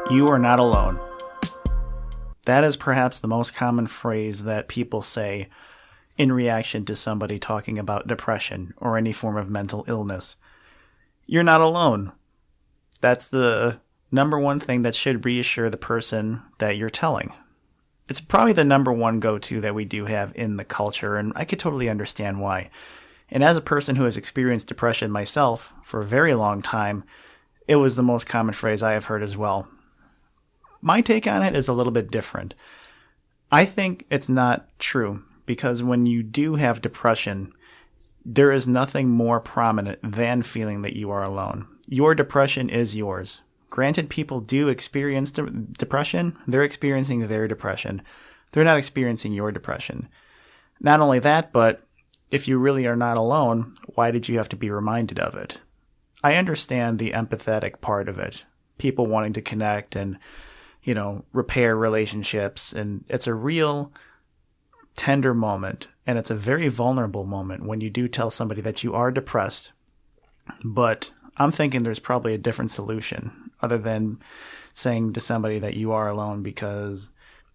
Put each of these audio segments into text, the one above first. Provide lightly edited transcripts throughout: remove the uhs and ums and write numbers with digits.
You are not alone. That is perhaps the most common phrase that people say in reaction to somebody talking about depression or any form of mental illness. You're not alone. That's the number one thing that should reassure the person that you're telling. It's probably the number one go-to that we do have in the culture, and I could totally understand why. And as a person who has experienced depression myself for a very long time, it was the most common phrase I have heard as well. My take on it is a little bit different. I think it's not true, because when you do have depression, there is nothing more prominent than feeling that you are alone. Your depression is yours. Granted, people do experience depression. They're experiencing their depression. They're not experiencing your depression. Not only that, but if you really are not alone, why did you have to be reminded of it? I understand the empathetic part of it. People wanting to connect and, repair relationships. And it's a real tender moment. And it's a very vulnerable moment when you do tell somebody that you are depressed. But I'm thinking there's probably a different solution other than saying to somebody that you are alone, because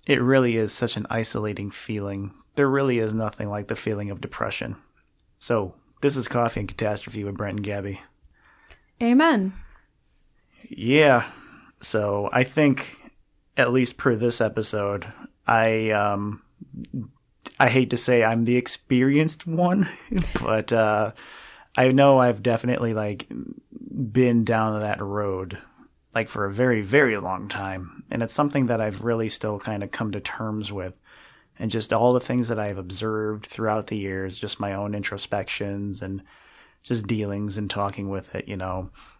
it really is such an isolating feeling. There really is nothing like the feeling of depression. So this is Coffee and Catastrophe with Brent and Gabi. Amen. Yeah. So I think, at least per this episode, I hate to say I'm the experienced one, but I know I've definitely been down that road for a very, very long time. And it's something that I've really still kind of come to terms with. And just all the things that I've observed throughout the years, just my own introspections and just dealings and talking with it,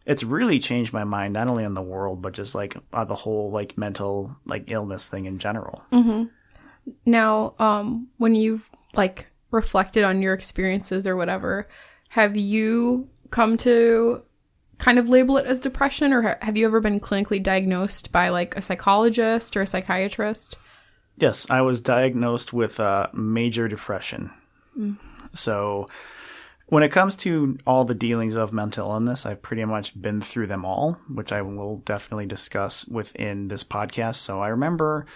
it's really changed my mind, not only on the world, but just the whole mental illness thing in general. Mm-hmm. Now, when you've reflected on your experiences or whatever, have you come to kind of label it as depression, or have you ever been clinically diagnosed by a psychologist or a psychiatrist? Yes, I was diagnosed with major depression. Mm. So when it comes to all the dealings of mental illness, I've pretty much been through them all, which I will definitely discuss within this podcast. So I remember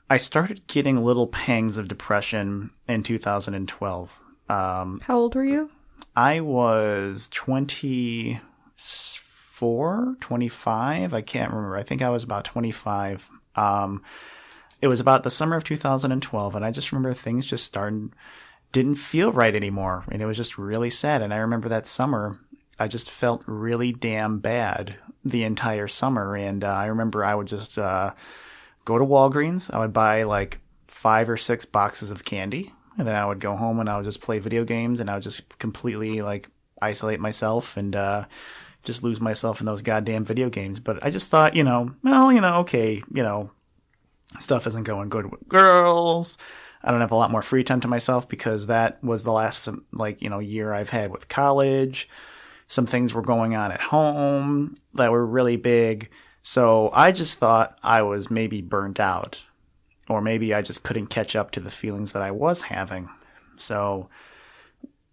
I started getting little pangs of depression in 2012. How old were you? I was 24, 25. I can't remember. I think I was about 25. It was about the summer of 2012, and I just remember things just didn't feel right anymore, and it was just really sad. And I remember that summer, I just felt really damn bad the entire summer, and I remember I would just go to Walgreens. I would buy 5 or 6 boxes of candy, and then I would go home and I would just play video games, and I would just completely isolate myself and just lose myself in those goddamn video games. But I just thought, okay, stuff isn't going good with girls. I don't have a lot more free time to myself because that was the last, year I've had with college. Some things were going on at home that were really big. So I just thought I was maybe burnt out, or maybe I just couldn't catch up to the feelings that I was having. So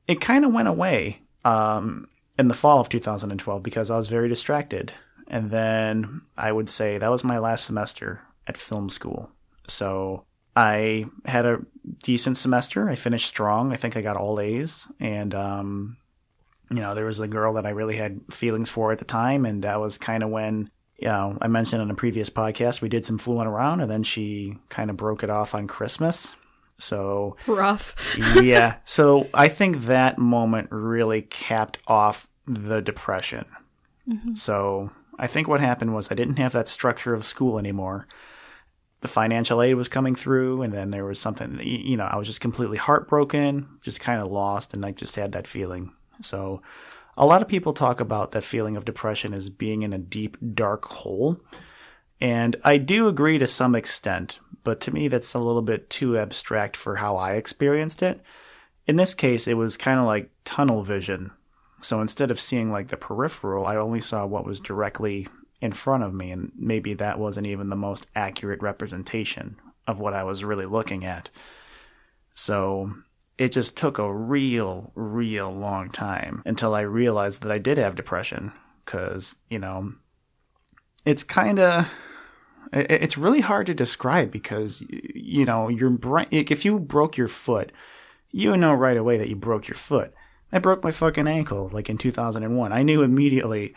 it kind of went away in the fall of 2012 because I was very distracted. And then I would say that was my last semester at film school. So I had a decent semester. I finished strong. I think I got all A's. And, there was a girl that I really had feelings for at the time. And that was kind of when, I mentioned on a previous podcast, we did some fooling around, and then she kind of broke it off on Christmas. So rough. Yeah. So I think that moment really capped off the depression. Mm-hmm. So I think what happened was I didn't have that structure of school anymore. The financial aid was coming through, and then there was something, I was just completely heartbroken, just kind of lost, and I just had that feeling. So a lot of people talk about that feeling of depression as being in a deep, dark hole. And I do agree to some extent, but to me that's a little bit too abstract for how I experienced it. In this case, it was kind of like tunnel vision. So instead of seeing the peripheral, I only saw what was directly in front of me, and maybe that wasn't even the most accurate representation of what I was really looking at. So it just took a real, real long time until I realized that I did have depression, because, it's kind of It's really hard to describe because, you know, your brain, if you broke your foot, you know right away that you broke your foot. I broke my fucking ankle like in 2001. I knew immediately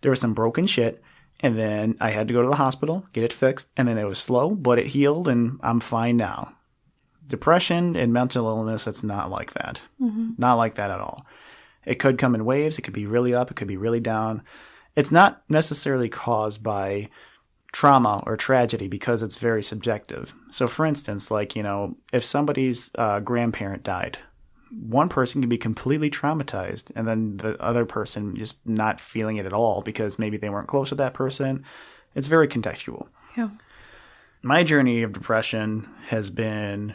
there was some broken shit, and then I had to go to the hospital, get it fixed, and then it was slow, but it healed, and I'm fine now. Depression and mental illness, it's not like that. Mm-hmm. Not like that at all. It could come in waves. It could be really up. It could be really down. It's not necessarily caused by trauma or tragedy because it's very subjective. So for instance, like, you know, if somebody's grandparent died, one person can be completely traumatized and then the other person just not feeling it at all because maybe they weren't close with that person. It's very contextual. Yeah. My journey of depression has been,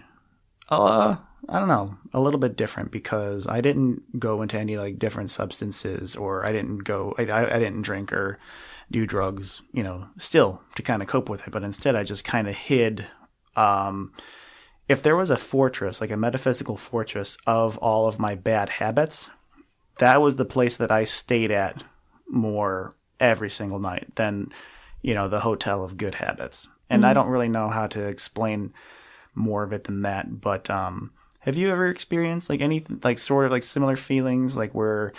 I don't know, a little bit different because I didn't go into any like different substances, or I didn't drink or do drugs, you know, still to kind of cope with it. But instead I just kind of hid, if there was a fortress, like a metaphysical fortress of all of my bad habits, that was the place that I stayed at more every single night than, you know, the hotel of good habits. And I don't really know how to explain more of it than that. But have you ever experienced like anything, like sort of like similar feelings, like where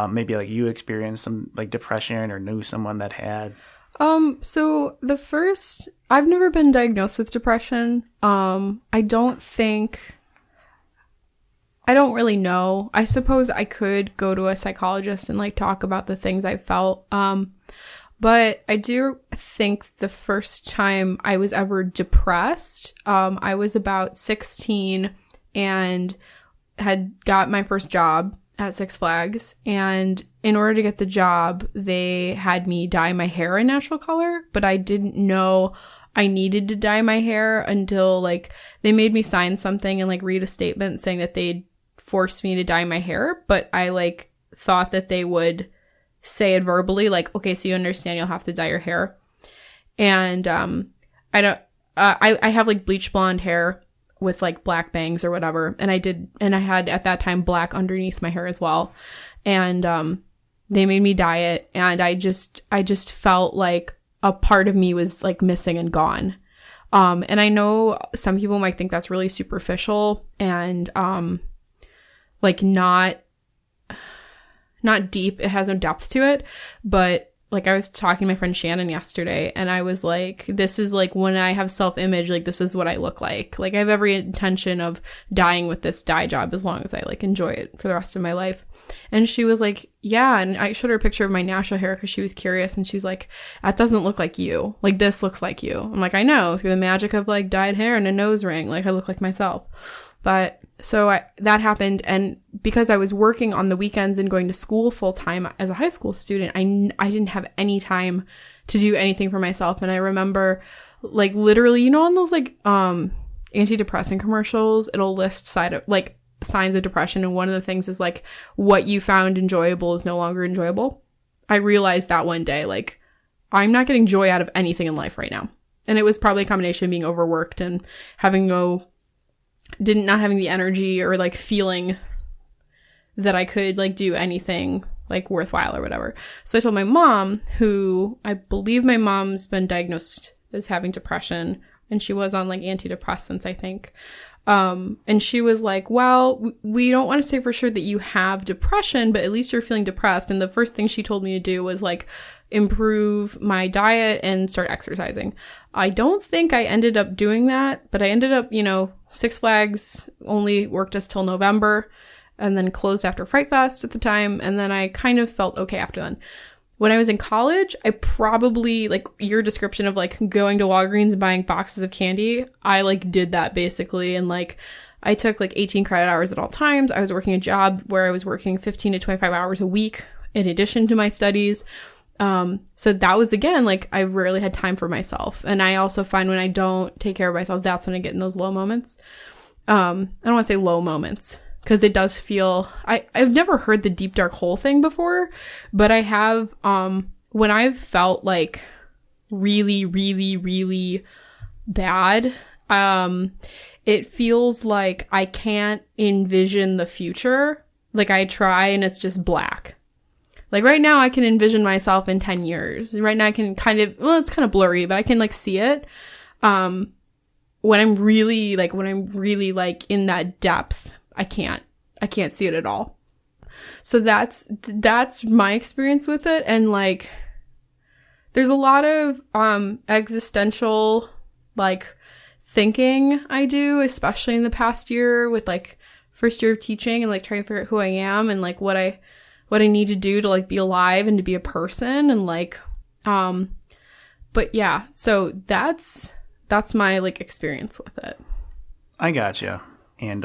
maybe like you experienced some like depression or knew someone that had? So I've never been diagnosed with depression. I don't really know. I suppose I could go to a psychologist and like talk about the things I felt. But I do think the first time I was ever depressed, I was about 16 and had got my first job at Six Flags. And in order to get the job, they had me dye my hair a natural color, but I didn't know I needed to dye my hair until like they made me sign something and like read a statement saying that they'd force me to dye my hair. But I like thought that they would say it verbally, like, okay, so you understand you'll have to dye your hair. And I have like bleach blonde hair with like black bangs or whatever, and I had at that time black underneath my hair as well. And they made me dye it, and I just felt like a part of me was like missing and gone. And I know some people might think that's really superficial and like not deep. It has no depth to it. But like I was talking to my friend Shannon yesterday, and I was like, this is like when I have self-image, like this is what I look like. Like I have every intention of dying with this dye job as long as I like enjoy it for the rest of my life. And she was like, yeah. And I showed her a picture of my natural hair because she was curious, and she's like, that doesn't look like you. Like this looks like you. I'm like, I know, through the magic of like dyed hair and a nose ring, like I look like myself. But so that happened, and because I was working on the weekends and going to school full time as a high school student, I didn't have any time to do anything for myself. And I remember like literally, you know, on those like antidepressant commercials, it'll list signs of depression, and one of the things is like what you found enjoyable is no longer enjoyable. I realized that one day, like I'm not getting joy out of anything in life right now. And it was probably a combination of being overworked and not having the energy or like feeling that I could like do anything like worthwhile or whatever. So I told my mom, who I believe my mom's been diagnosed as having depression, and she was on like antidepressants, I think. And she was like, well, we don't want to say for sure that you have depression, but at least you're feeling depressed. And the first thing she told me to do was like improve my diet and start exercising. I don't think I ended up doing that, but I ended up, you know, Six Flags only worked us till November and then closed after Fright Fest at the time. And then I kind of felt okay after then. When I was in college, I probably, like your description of like going to Walgreens and buying boxes of candy, I like did that basically. And like I took like 18 credit hours at all times. I was working a job where I was working 15 to 25 hours a week in addition to my studies. So that was, again, like I rarely had time for myself. And I also find when I don't take care of myself, that's when I get in those low moments. I don't want to say low moments because it does feel, I've never heard the deep dark hole thing before, but I have, when I've felt like really, really, really bad, it feels like I can't envision the future. Like I try and it's just black. Like right now I can envision myself in 10 years. Right now I can it's kind of blurry, but I can like see it. When I'm really like in that depth, I can't see it at all. So that's my experience with it. And like, there's a lot of, existential, like, thinking I do, especially in the past year with like first year of teaching and like trying to figure out who I am and like what I need to do to like be alive and to be a person and like, but yeah, so that's my like experience with it. I gotcha. And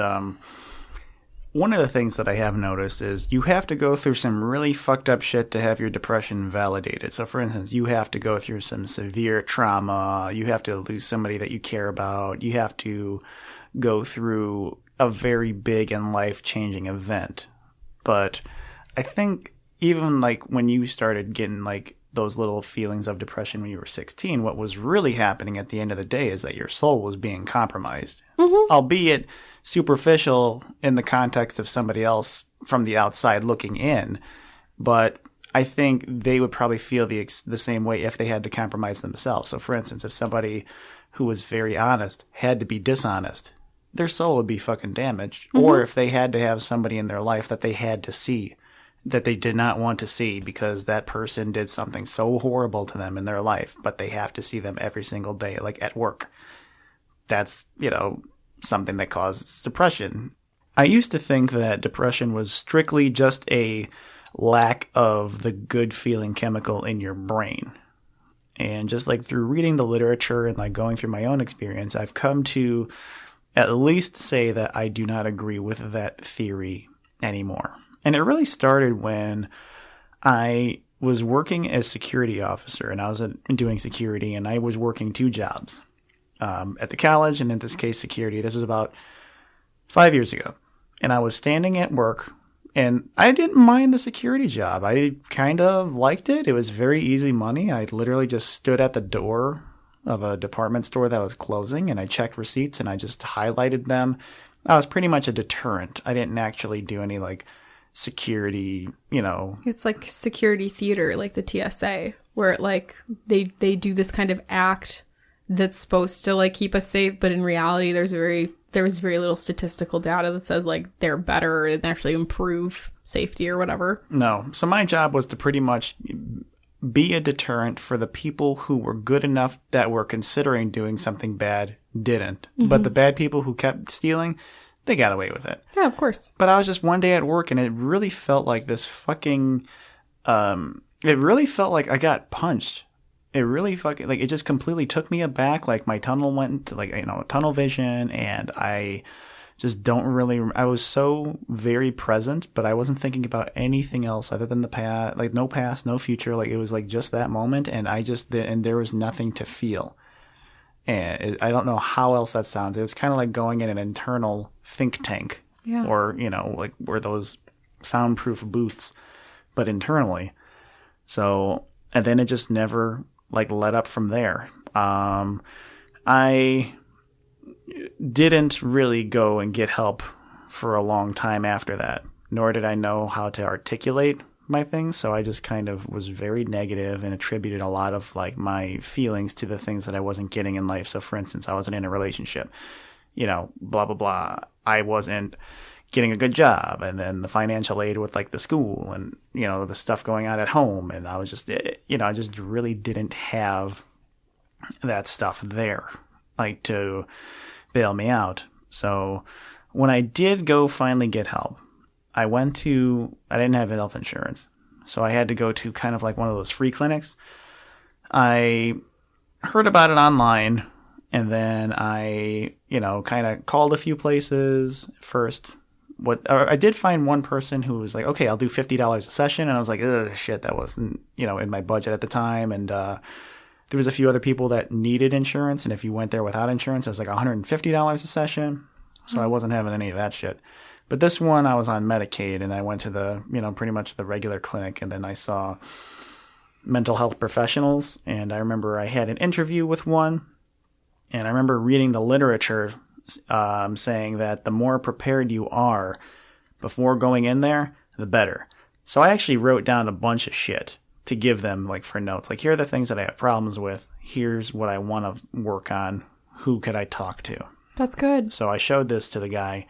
one of the things that I have noticed is you have to go through some really fucked up shit to have your depression validated. So for instance, you have to go through some severe trauma. You have to lose somebody that you care about. You have to go through a very big and life-changing event. But I think even like when you started getting like those little feelings of depression when you were 16, what was really happening at the end of the day is that your soul was being compromised. Mm-hmm. Albeit superficial in the context of somebody else from the outside looking in. But I think they would probably feel the same way if they had to compromise themselves. So for instance, if somebody who was very honest had to be dishonest, their soul would be fucking damaged. Mm-hmm. Or if they had to have somebody in their life that they had to see, that they did not want to see because that person did something so horrible to them in their life, but they have to see them every single day, like at work. That's, something that causes depression. I used to think that depression was strictly just a lack of the good feeling chemical in your brain. And just like through reading the literature and like going through my own experience, I've come to at least say that I do not agree with that theory anymore. And it really started when I was working as security officer, and I was doing security, and I was working 2 jobs at the college, and in this case, security. This was about 5 years ago. And I was standing at work, and I didn't mind the security job. I kind of liked it. It was very easy money. I literally just stood at the door of a department store that was closing, and I checked receipts, and I just highlighted them. I was pretty much a deterrent. I didn't actually do any, like, security, It's like security theater, like the TSA, where like they do this kind of act that's supposed to like keep us safe, but in reality there was very little statistical data that says like they're better and actually improve safety or whatever. No. So my job was to pretty much be a deterrent for the people who were good enough that were considering doing something bad didn't. Mm-hmm. But the bad people who kept stealing, they got away with it. Yeah, of course. But I was just one day at work, and it really felt like this fucking... it really felt like I got punched. It really fucking... Like, it just completely took me aback. Like, my tunnel went into, like, tunnel vision, and I just don't really... I was so very present, but I wasn't thinking about anything else other than the past. Like, no past, no future. Like, it was, like, just that moment, and and there was nothing to feel. And I don't know how else that sounds. It was kind of like going in an internal think tank. Yeah. Or, like where those soundproof boots, but internally. So, and then it just never like let up from there. I didn't really go and get help for a long time after that, nor did I know how to articulate my things. So I just kind of was very negative and attributed a lot of like my feelings to the things that I wasn't getting in life. So for instance, I wasn't in a relationship, blah, blah, blah. I wasn't getting a good job, and then the financial aid with like the school and, the stuff going on at home. And I was just, I just really didn't have that stuff there, like to bail me out. So when I did go finally get help, I didn't have health insurance, so I had to go to kind of like one of those free clinics. I heard about it online, and then I, kind of called a few places first. I did find one person who was like, okay, I'll do $50 a session, and I was like, ugh, shit, that wasn't, in my budget at the time, and there was a few other people that needed insurance, and if you went there without insurance, it was like $150 a session, so I wasn't having any of that shit. But this one, I was on Medicaid, and I went to the, pretty much the regular clinic, and then I saw mental health professionals, and I remember I had an interview with one, and I remember reading the literature saying that the more prepared you are before going in there, the better. So I actually wrote down a bunch of shit to give them, like, for notes. Like, here are the things that I have problems with. Here's what I want to work on. Who could I talk to? That's good. So I showed this to the guy,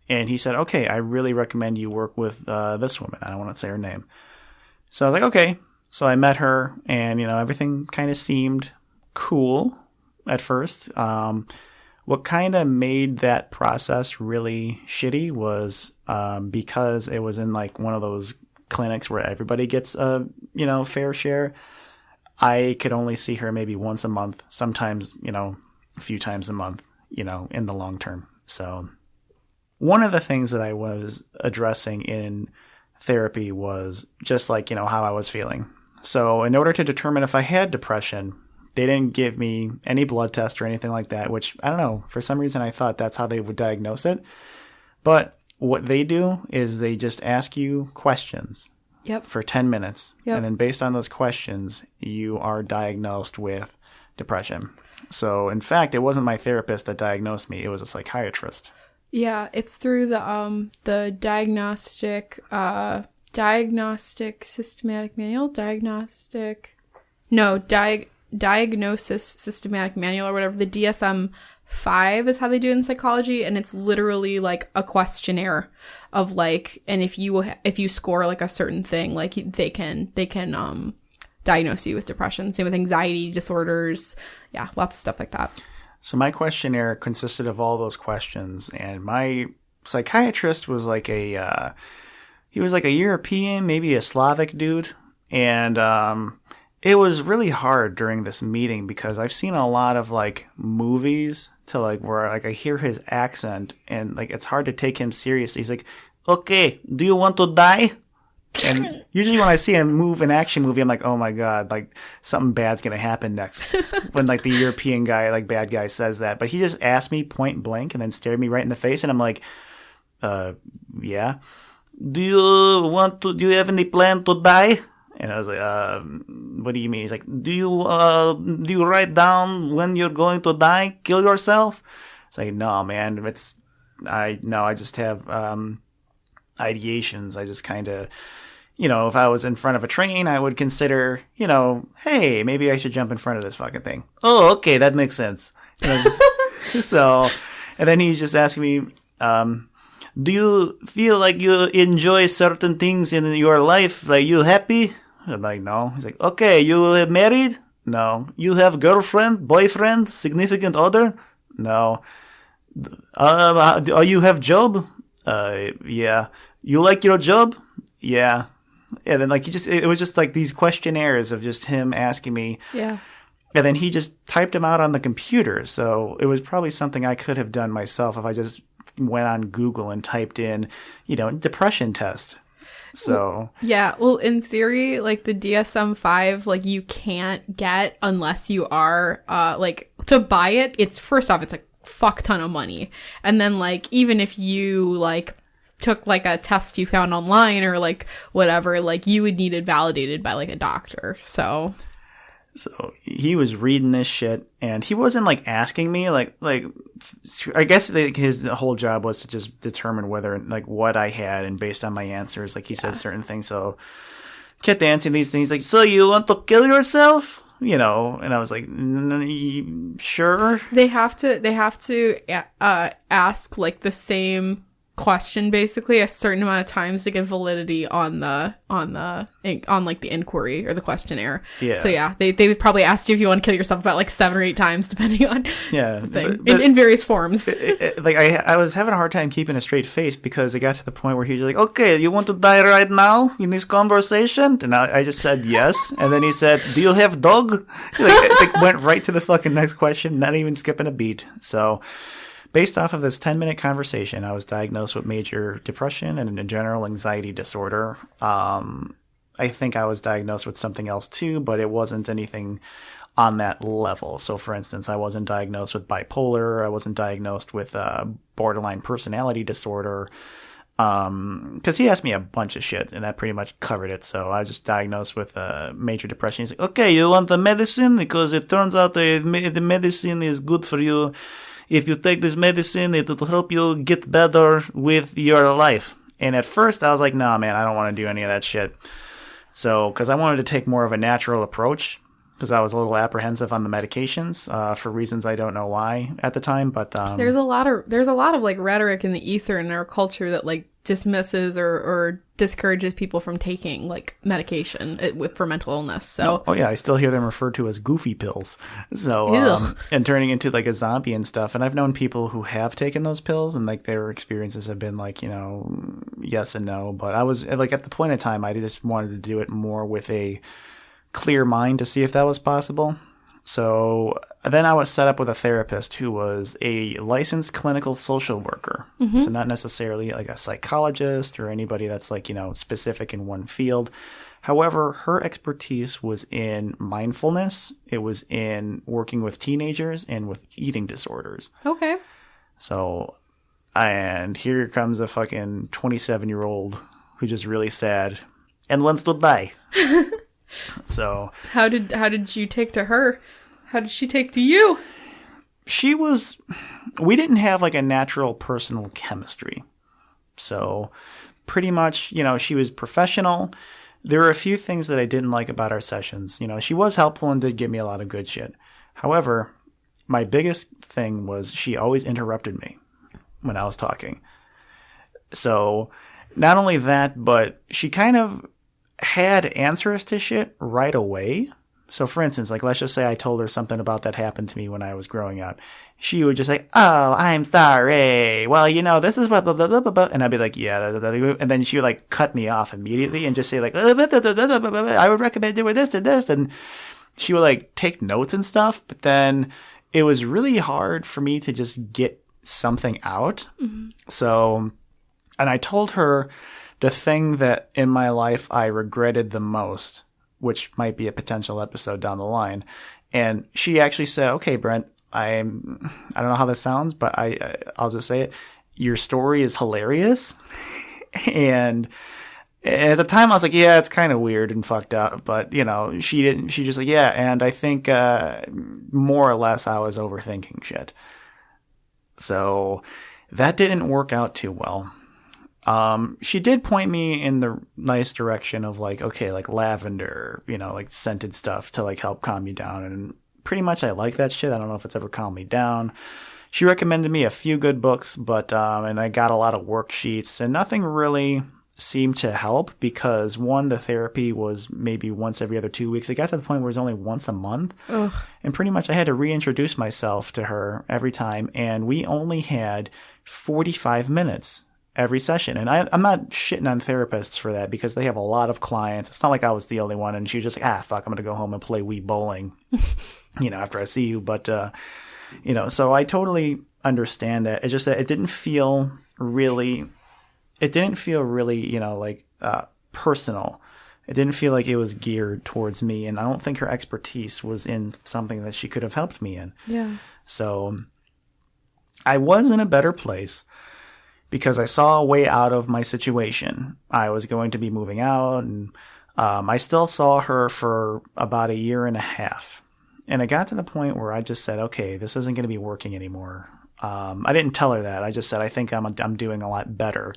and he said, okay, I really recommend you work with this woman. I don't want to say her name. So I was like, okay. So I met her, and, everything kind of seemed cool at first. What kind of made that process really shitty was because it was in, like, one of those clinics where everybody gets a, fair share. I could only see her maybe once a month, sometimes, a few times a month, in the long term. So one of the things that I was addressing in therapy was just like, how I was feeling. So in order to determine if I had depression, they didn't give me any blood test or anything like that, which I don't know. For some reason, I thought that's how they would diagnose it. But what they do is they just ask you questions for 10 minutes. And then based on those questions, you are diagnosed with depression. So, in fact, it wasn't my therapist that diagnosed me. It was a psychiatrist. Yeah, it's through the diagnostic systematic manual, diagnosis systematic manual or whatever. The DSM-5 is how they do it in psychology, and it's literally like a questionnaire of like, and if you score like a certain thing, like they can diagnose you with depression. Same with anxiety disorders. Yeah, lots of stuff like that. So my questionnaire consisted of all those questions, and my psychiatrist was like he was like a European, maybe a Slavic dude, and it was really hard during this meeting because I've seen a lot of like movies to like where like I hear his accent and like it's hard to take him seriously. He's like, "Okay, do you want to die?" And usually when I see him move an action movie, I'm like, oh my God, like something bad's going to happen next. When like the European guy, like bad guy says that. But he just asked me point blank and then stared me right in the face. And I'm like, yeah. Do you have any plan to die? And I was like, what do you mean? He's like, do you write down when you're going to die? Kill yourself? It's like, no, man, I just have, ideations. I just kind of, if I was in front of a train, I would consider, hey, maybe I should jump in front of this fucking thing. Oh, okay, that makes sense. So, and then he's just asking me, do you feel like you enjoy certain things in your life? Like, you happy? I'm like, no. He's like, okay, you married? No. You have girlfriend, boyfriend, significant other? No. You have job? Yeah. You like your job? Yeah. And then like it was just like these questionnaires of just him asking me. Yeah. And then he just typed them out on the computer. So it was probably something I could have done myself if I just went on Google and typed in, depression test. So. Yeah. Well, in theory, like the DSM-5, like you can't get unless you are, like to buy it. It's first off, it's a fuck ton of money. And then like, even if you like took like a test you found online or like whatever, like you would need it validated by like a doctor. So he was reading this shit and he wasn't like asking me like I guess his whole job was to just determine whether like what I had, and based on my answers, like he said certain things. So kept answering these things like, so you want to kill yourself? And I was like, sure. They have to ask like the same question basically a certain amount of times to get validity on like the inquiry or the questionnaire. Yeah. So yeah, they would probably ask you if you want to kill yourself about like 7 or 8 times depending on the thing but in various forms. Like I was having a hard time keeping a straight face because it got to the point where he was like, okay, you want to die right now in this conversation? And I just said yes. And then he said, do you have dog? Like went right to the fucking next question, not even skipping a beat. So based off of this 10-minute conversation, I was diagnosed with major depression and a general anxiety disorder. I think I was diagnosed with something else too, but it wasn't anything on that level. So, for instance, I wasn't diagnosed with bipolar. I wasn't diagnosed with borderline personality disorder. Because he asked me a bunch of shit, and that pretty much covered it. So I was just diagnosed with major depression. He's like, okay, you want the medicine? Because it turns out the medicine is good for you. If you take this medicine, it will help you get better with your life. And at first I was like, nah, man, I don't want to do any of that shit. So, because I wanted to take more of a natural approach, because I was a little apprehensive on the medications for reasons I don't know why at the time. But there's a lot of like rhetoric in the ether in our culture that like dismisses or discourages people from taking like medication for mental illness. So I still hear them referred to as goofy pills. So and turning into like a zombie and stuff. And I've known people who have taken those pills, and like their experiences have been like, yes and no. But I was like, at the point in time, I just wanted to do it more with a clear mind to see if that was possible. So then I was set up with a therapist who was a licensed clinical social worker. Mm-hmm. So not necessarily like a psychologist or anybody that's like, specific in one field. However, her expertise was in mindfulness. It was in working with teenagers and with eating disorders. Okay. So, and here comes a fucking 27-year-old who's just really sad and wants to die. So how did you take to her? How did she take to you? We didn't have like a natural personal chemistry. So pretty much, she was professional. There were a few things that I didn't like about our sessions. She was helpful and did give me a lot of good shit. However, my biggest thing was she always interrupted me when I was talking. So not only that, but she kind of had answers to shit right away. So for instance, like let's just say I told her something about that happened to me when I was growing up. She would just say, "Oh, I'm sorry. Well, this is blah, blah, blah, blah, blah, blah." And I'd be like, "Yeah." Blah, blah, blah. And then she would like cut me off immediately and just say like, "I would recommend doing this and this." And she would like take notes and stuff. But then it was really hard for me to just get something out. Mm-hmm. So, and I told her the thing that in my life I regretted the most, which might be a potential episode down the line. And she actually said, "Okay, Brent, I don't know how this sounds, but I'll just say it. Your story is hilarious." And at the time I was like, yeah, it's kind of weird and fucked up. But, she just like, yeah. And I think more or less I was overthinking shit. So that didn't work out too well. She did point me in the nice direction of like, okay, like lavender, like scented stuff to like help calm you down. And pretty much I like that shit. I don't know if it's ever calmed me down. She recommended me a few good books, but, and I got a lot of worksheets and nothing really seemed to help because one, the therapy was maybe once every other 2 weeks. It got to the point where it was only once a month. Ugh. And pretty much I had to reintroduce myself to her every time. And we only had 45 minutes every session. And I'm not shitting on therapists for that because they have a lot of clients. It's not like I was the only one. And she was just like, fuck, I'm going to go home and play Wii bowling, after I see you. But, so I totally understand that. It's just that it didn't feel really, personal. It didn't feel like it was geared towards me. And I don't think her expertise was in something that she could have helped me in. Yeah. So I was in a better place because I saw a way out of my situation. I was going to be moving out, and I still saw her for about 1.5 years. And it got to the point where I just said, okay, this isn't going to be working anymore. I didn't tell her that. I just said, I think I'm doing a lot better.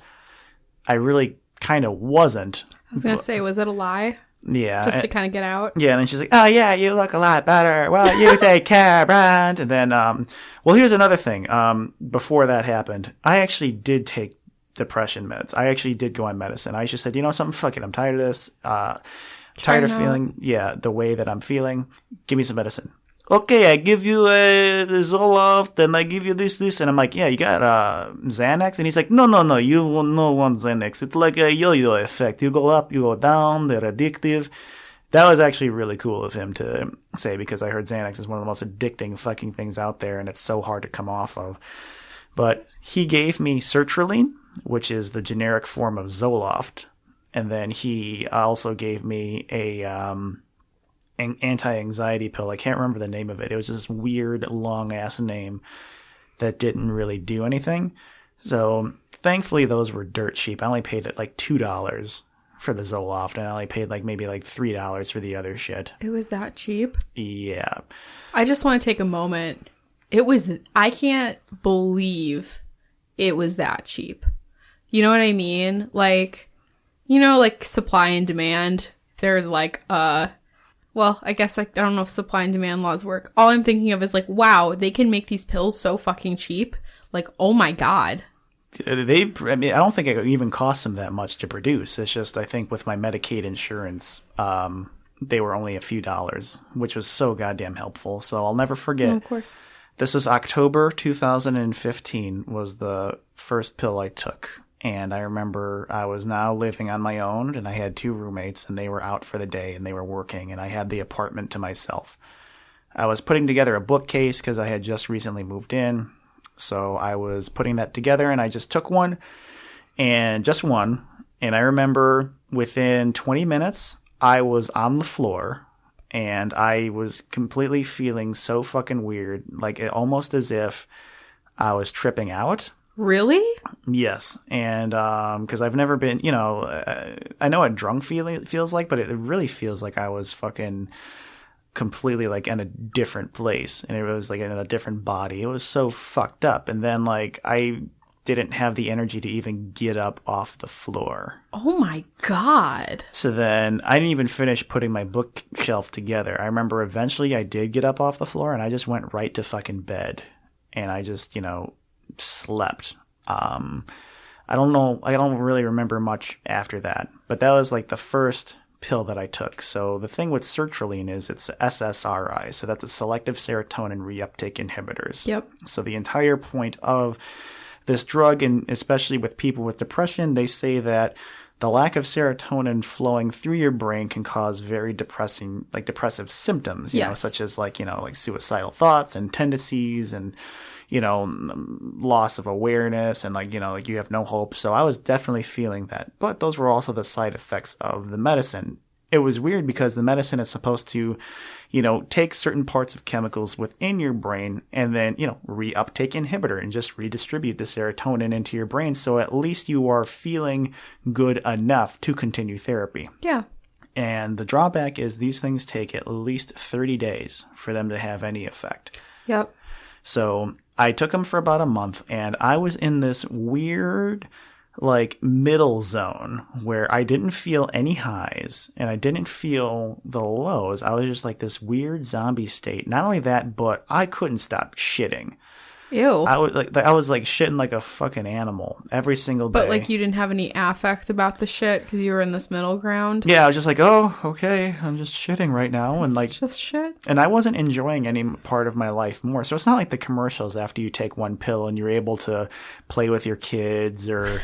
I really kind of wasn't. I was going to say, was it a lie? Yeah. Just to kind of get out? Yeah, and then she's like, "Oh, yeah, you look a lot better. Well, you take care, Brent." And then, here's another thing. Before that happened, I actually did take depression meds. I actually did go on medicine. I just said, something, fuck it. I'm tired of this. Tired of feeling, the way that I'm feeling. Give me some medicine. Okay, I give you the Zoloft, and I give you this. And I'm like, yeah, you got Xanax? And he's like, no, you will not want Xanax. It's like a yo-yo effect. You go up, you go down, they're addictive. That was actually really cool of him to say because I heard Xanax is one of the most addicting fucking things out there, and it's so hard to come off of. But he gave me sertraline, which is the generic form of Zoloft. And then he also gave me an anti-anxiety pill. I can't remember the name of it. It was this weird, long-ass name that didn't really do anything. So thankfully, those were dirt cheap. I only paid it like $2 for the Zoloft, and I only paid maybe $3 for the other shit. It was that cheap? Yeah. I just want to take a moment. I can't believe it was that cheap. You know what I mean? Like, you know, like supply and demand. There's like, well, I guess I don't know if supply and demand laws work. All I'm thinking of is like, wow, they can make these pills so fucking cheap. Like, oh my God. I mean, I don't think it even costs them that much to produce. It's just, I think with my Medicaid insurance, they were only a few dollars, which was so goddamn helpful. So I'll never forget. Oh, of course. This was October 2015 was the first pill I took. And I remember I was now living on my own, and I had 2 roommates, and they were out for the day, and they were working, and I had the apartment to myself. I was putting together a bookcase because I had just recently moved in. So I was putting that together, and I just took one, and just one. And I remember within 20 minutes, I was on the floor, and I was completely feeling so fucking weird, like almost as if I was tripping out. Really? Yes. And because I've never been, you know, I know what drunk feels like, but it really feels like I was fucking completely like in a different place, and it was like in a different body. It was so fucked up. And then like I didn't have the energy to even get up off the floor. Oh my God. So then I didn't even finish putting my bookshelf together. I remember eventually I did get up off the floor, and I just went right to fucking bed, and I just, you know, slept. I don't know. I don't really remember much after that, but that was like the first pill that I took. So the thing with sertraline is it's SSRI. So that's a selective serotonin reuptake inhibitors. Yep. So the entire point of this drug, and especially with people with depression, they say that the lack of serotonin flowing through your brain can cause very depressive symptoms, you know, such as like suicidal thoughts and tendencies and, you know, loss of awareness and like you have no hope. So I was definitely feeling that. But those were also the side effects of the medicine. It was weird because the medicine is supposed to, you know, take certain parts of chemicals within your brain and then, you know, reuptake inhibitor and just redistribute the serotonin into your brain. So at least you are feeling good enough to continue therapy. Yeah. And the drawback is these things take at least 30 days for them to have any effect. Yep. So I took them for about a month, and I was in this weird, like, middle zone where I didn't feel any highs and I didn't feel the lows. I was just like this weird zombie state. Not only that, but I couldn't stop shitting. Ew. I was like shitting like a fucking animal every single day. But like you didn't have any affect about the shit because you were in this middle ground. Yeah, I was just like, oh, okay, I'm just shitting right now, and like it's just shit. And I wasn't enjoying any part of my life more. So it's not like the commercials after you take one pill and you're able to play with your kids or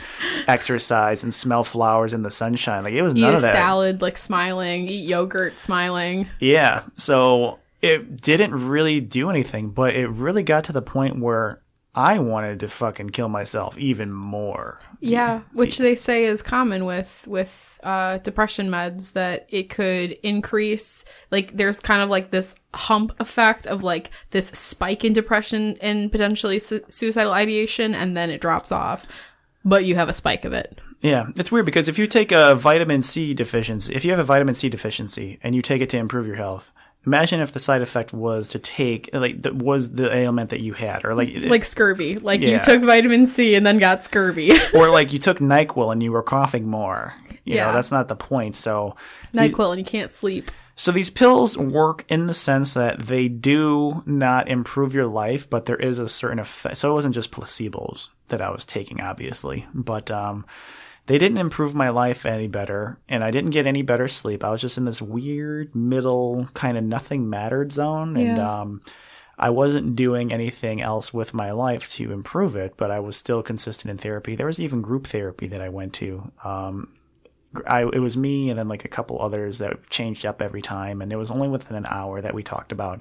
exercise and smell flowers in the sunshine. Like it was none of that. Eat a salad, like smiling. Eat yogurt, smiling. Yeah. So it didn't really do anything, but it really got to the point where I wanted to fucking kill myself even more. Yeah, which they say is common with depression meds, that it could increase, like there's kind of like this hump effect of like this spike in depression and potentially suicidal ideation, and then it drops off, but you have a spike of it. Yeah, it's weird because if you take a vitamin C deficiency, if you have a vitamin C deficiency and you take it to improve your health, imagine if the side effect was to take, like, was the ailment that you had, or like scurvy. Like you took vitamin C and then got scurvy. Or like you took NyQuil and you were coughing more. You know, that's not the point. So NyQuil and you can't sleep. So these pills work in the sense that they do not improve your life, but there is a certain effect. So it wasn't just placebos that I was taking, obviously, but they didn't improve my life any better, and I didn't get any better sleep. I was just in this weird middle kind of nothing mattered zone, and I wasn't doing anything else with my life to improve it, but I was still consistent in therapy. There was even group therapy that I went to. It was me and then like a couple others that changed up every time, and it was only within an hour that we talked about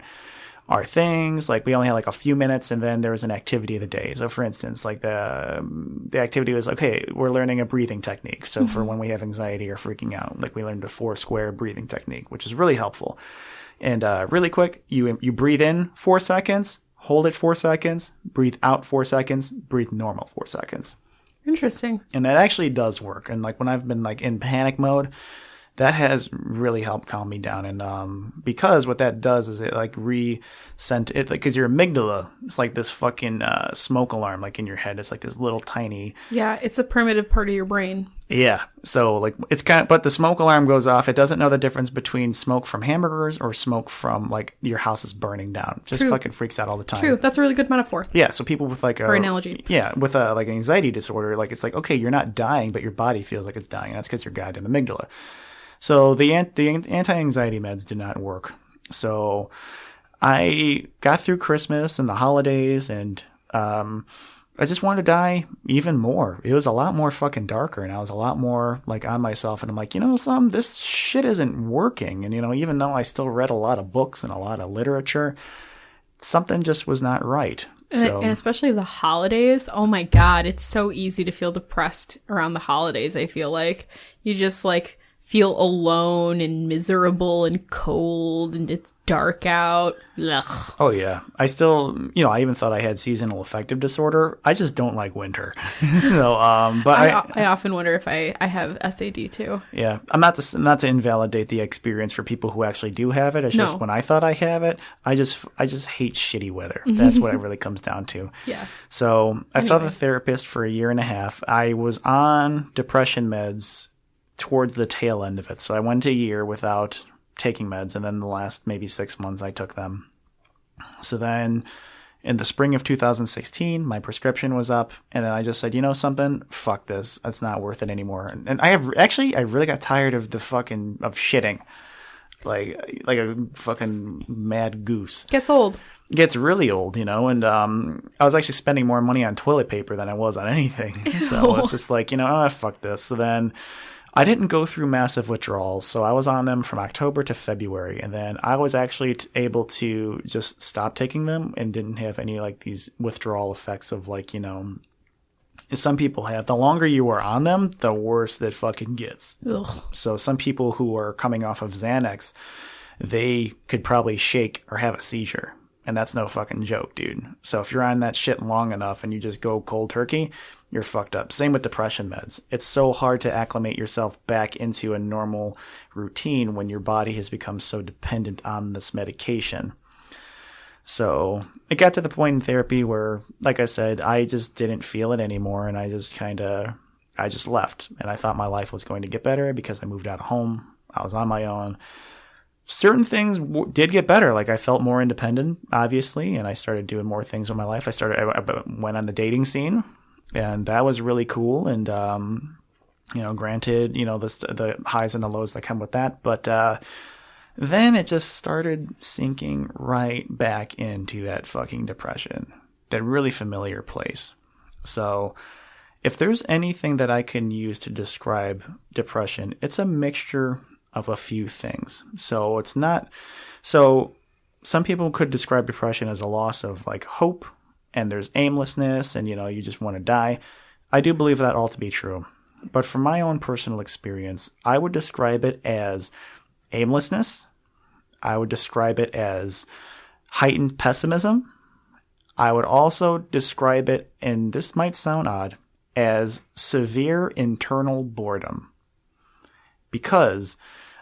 our things. Like we only had like a few minutes, and then there was an activity of the day. So for instance, like the activity was, okay, we're learning a breathing technique. So for when we have anxiety or freaking out, like we learned a 4-square breathing technique, which is really helpful. And really quick, you breathe in 4 seconds, hold it 4 seconds, breathe out 4 seconds, breathe normal 4 seconds. Interesting. And that actually does work. And like when I've been like in panic mode, that has really helped calm me down. And because what that does is it like resent it, like, because your amygdala, it's like this fucking smoke alarm, like in your head. It's like this little tiny. Yeah, it's a primitive part of your brain. Yeah. So like it's kind of, but the smoke alarm goes off. It doesn't know the difference between smoke from hamburgers or smoke from like your house is burning down. Just True. fucking freaks out all the time. True. That's a really good metaphor. Yeah. So people with like or analogy. Yeah. With a like anxiety disorder, like it's like, okay, you're not dying, but your body feels like it's dying. And that's because you're goddamn amygdala. So the anti-anxiety meds did not work. So I got through Christmas and the holidays, and I just wanted to die even more. It was a lot more fucking darker, and I was a lot more like on myself. And I'm like, this shit isn't working. And even though I still read a lot of books and a lot of literature, something just was not right. And especially the holidays. Oh my God, it's so easy to feel depressed around the holidays. I feel like you just like feel alone and miserable and cold, and it's dark out. Ugh. Oh yeah. I still, I even thought I had seasonal affective disorder. I just don't like winter. But I often wonder if I have SAD too. Yeah. I'm not to invalidate the experience for people who actually do have it. It's just when I thought I have it, I just hate shitty weather. That's what it really comes down to. Yeah. So I saw the therapist for a year and a half. I was on depression meds towards the tail end of it. So I went a year without taking meds, and then the last maybe 6 months I took them. So then in the spring of 2016, my prescription was up, and then I just said, something? Fuck this. It's not worth it anymore. And I really got tired of of shitting. Like a fucking mad goose. Gets old. Gets really old, and I was actually spending more money on toilet paper than I was on anything. Ew. So it's just like, fuck this. So then I didn't go through massive withdrawals, so I was on them from October to February, and then I was actually able to just stop taking them and didn't have any like these withdrawal effects of like, some people have. The longer you are on them, the worse that fucking gets. Ugh. So some people who are coming off of Xanax, they could probably shake or have a seizure. And that's no fucking joke, dude. So if you're on that shit long enough and you just go cold turkey, you're fucked up. Same with depression meds. It's so hard to acclimate yourself back into a normal routine when your body has become so dependent on this medication. So it got to the point in therapy where, like I said, I just didn't feel it anymore. And I just left. And I thought my life was going to get better because I moved out of home. I was on my own. Certain things did get better. Like I felt more independent, obviously, and I started doing more things with my life. I went on the dating scene, and that was really cool. And, granted, the highs and the lows that come with that. But then it just started sinking right back into that fucking depression, that really familiar place. So if there's anything that I can use to describe depression, it's a mixture of a few things. So it's not, so some people could describe depression as a loss of like hope, and there's aimlessness, and you just want to die. I do believe that all to be true. But from my own personal experience, I would describe it as aimlessness. I would describe it as heightened pessimism. I would also describe it, and this might sound odd, as severe internal boredom. Because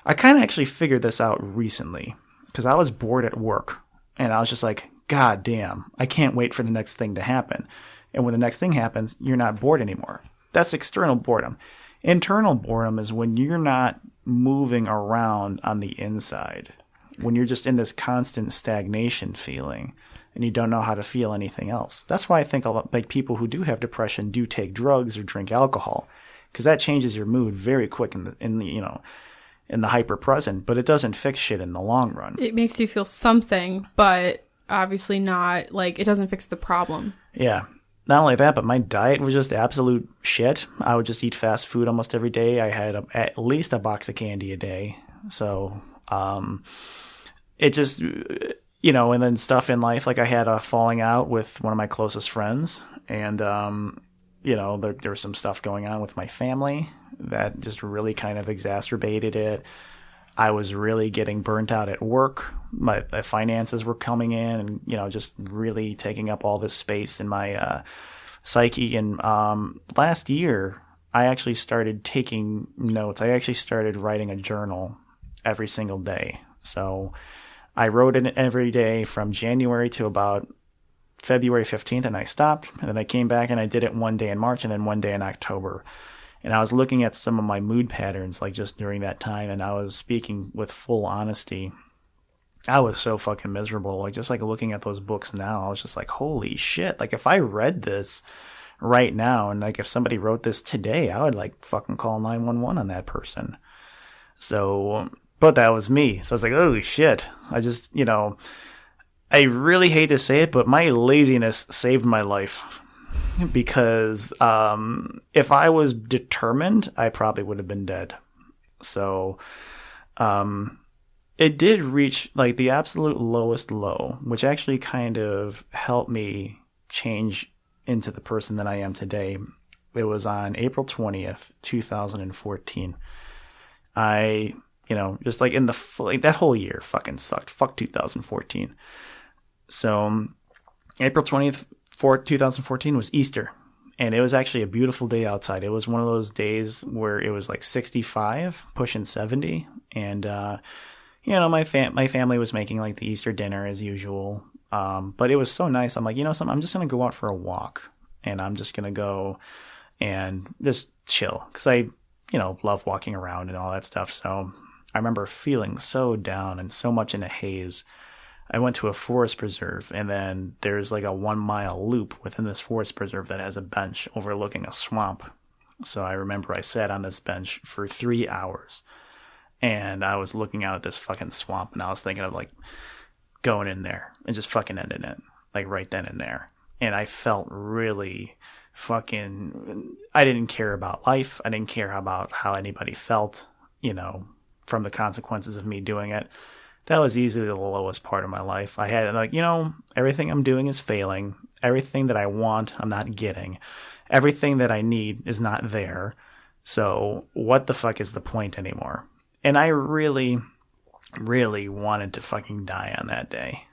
I kind of actually figured this out recently, because I was bored at work, and I was just like, God damn, I can't wait for the next thing to happen. And when the next thing happens, you're not bored anymore. That's external boredom. Internal boredom is when you're not moving around on the inside, when you're just in this constant stagnation feeling, and you don't know how to feel anything else. That's why I think a lot, like people who do have depression do take drugs or drink alcohol, because that changes your mood very quick in the hyper present, but it doesn't fix shit in the long run. It makes you feel something, but obviously not, like, it doesn't fix the problem. Yeah. Not only that, but my diet was just absolute shit. I would just eat fast food almost every day. I had at least a box of candy a day. So, it just, and then stuff in life, like I had a falling out with one of my closest friends, and, there was some stuff going on with my family that just really kind of exacerbated it. I was really getting burnt out at work. My finances were coming in and, just really taking up all this space in my psyche. And last year, I actually started taking notes. I actually started writing a journal every single day. So I wrote it every day from January to about February 15th, and I stopped. And then I came back and I did it one day in March and then one day in October. And I was looking at some of my mood patterns, like just during that time, and I was speaking with full honesty. I was so fucking miserable. Like, just like looking at those books now, I was just like, holy shit. Like, if I read this right now, and like if somebody wrote this today, I would like fucking call 911 on that person. So, but that was me. So I was like, oh shit. I just, I really hate to say it, but my laziness saved my life. Because if I was determined, I probably would have been dead. So, it did reach like the absolute lowest low, which actually kind of helped me change into the person that I am today. It was on April 20th, 2014. I, just like in that whole year fucking sucked. Fuck 2014. So April 20th, 2014 was Easter. And it was actually a beautiful day outside. It was one of those days where it was like 65, pushing 70. And, my family was making like the Easter dinner as usual. But it was so nice. I'm like, something, I'm just going to go out for a walk, and I'm just going to go and just chill. Cause I, love walking around and all that stuff. So I remember feeling so down and so much in a haze. I went to a forest preserve, and then there's like a 1 mile loop within this forest preserve that has a bench overlooking a swamp. So I remember I sat on this bench for 3 hours. And I was looking out at this fucking swamp, and I was thinking of like going in there and just fucking ending it, like right then and there. And I felt really I didn't care about life. I didn't care about how anybody felt, from the consequences of me doing it. That was easily the lowest part of my life. I had like, everything I'm doing is failing. Everything that I want, I'm not getting. Everything that I need is not there. So what the fuck is the point anymore? And I really, really wanted to fucking die on that day.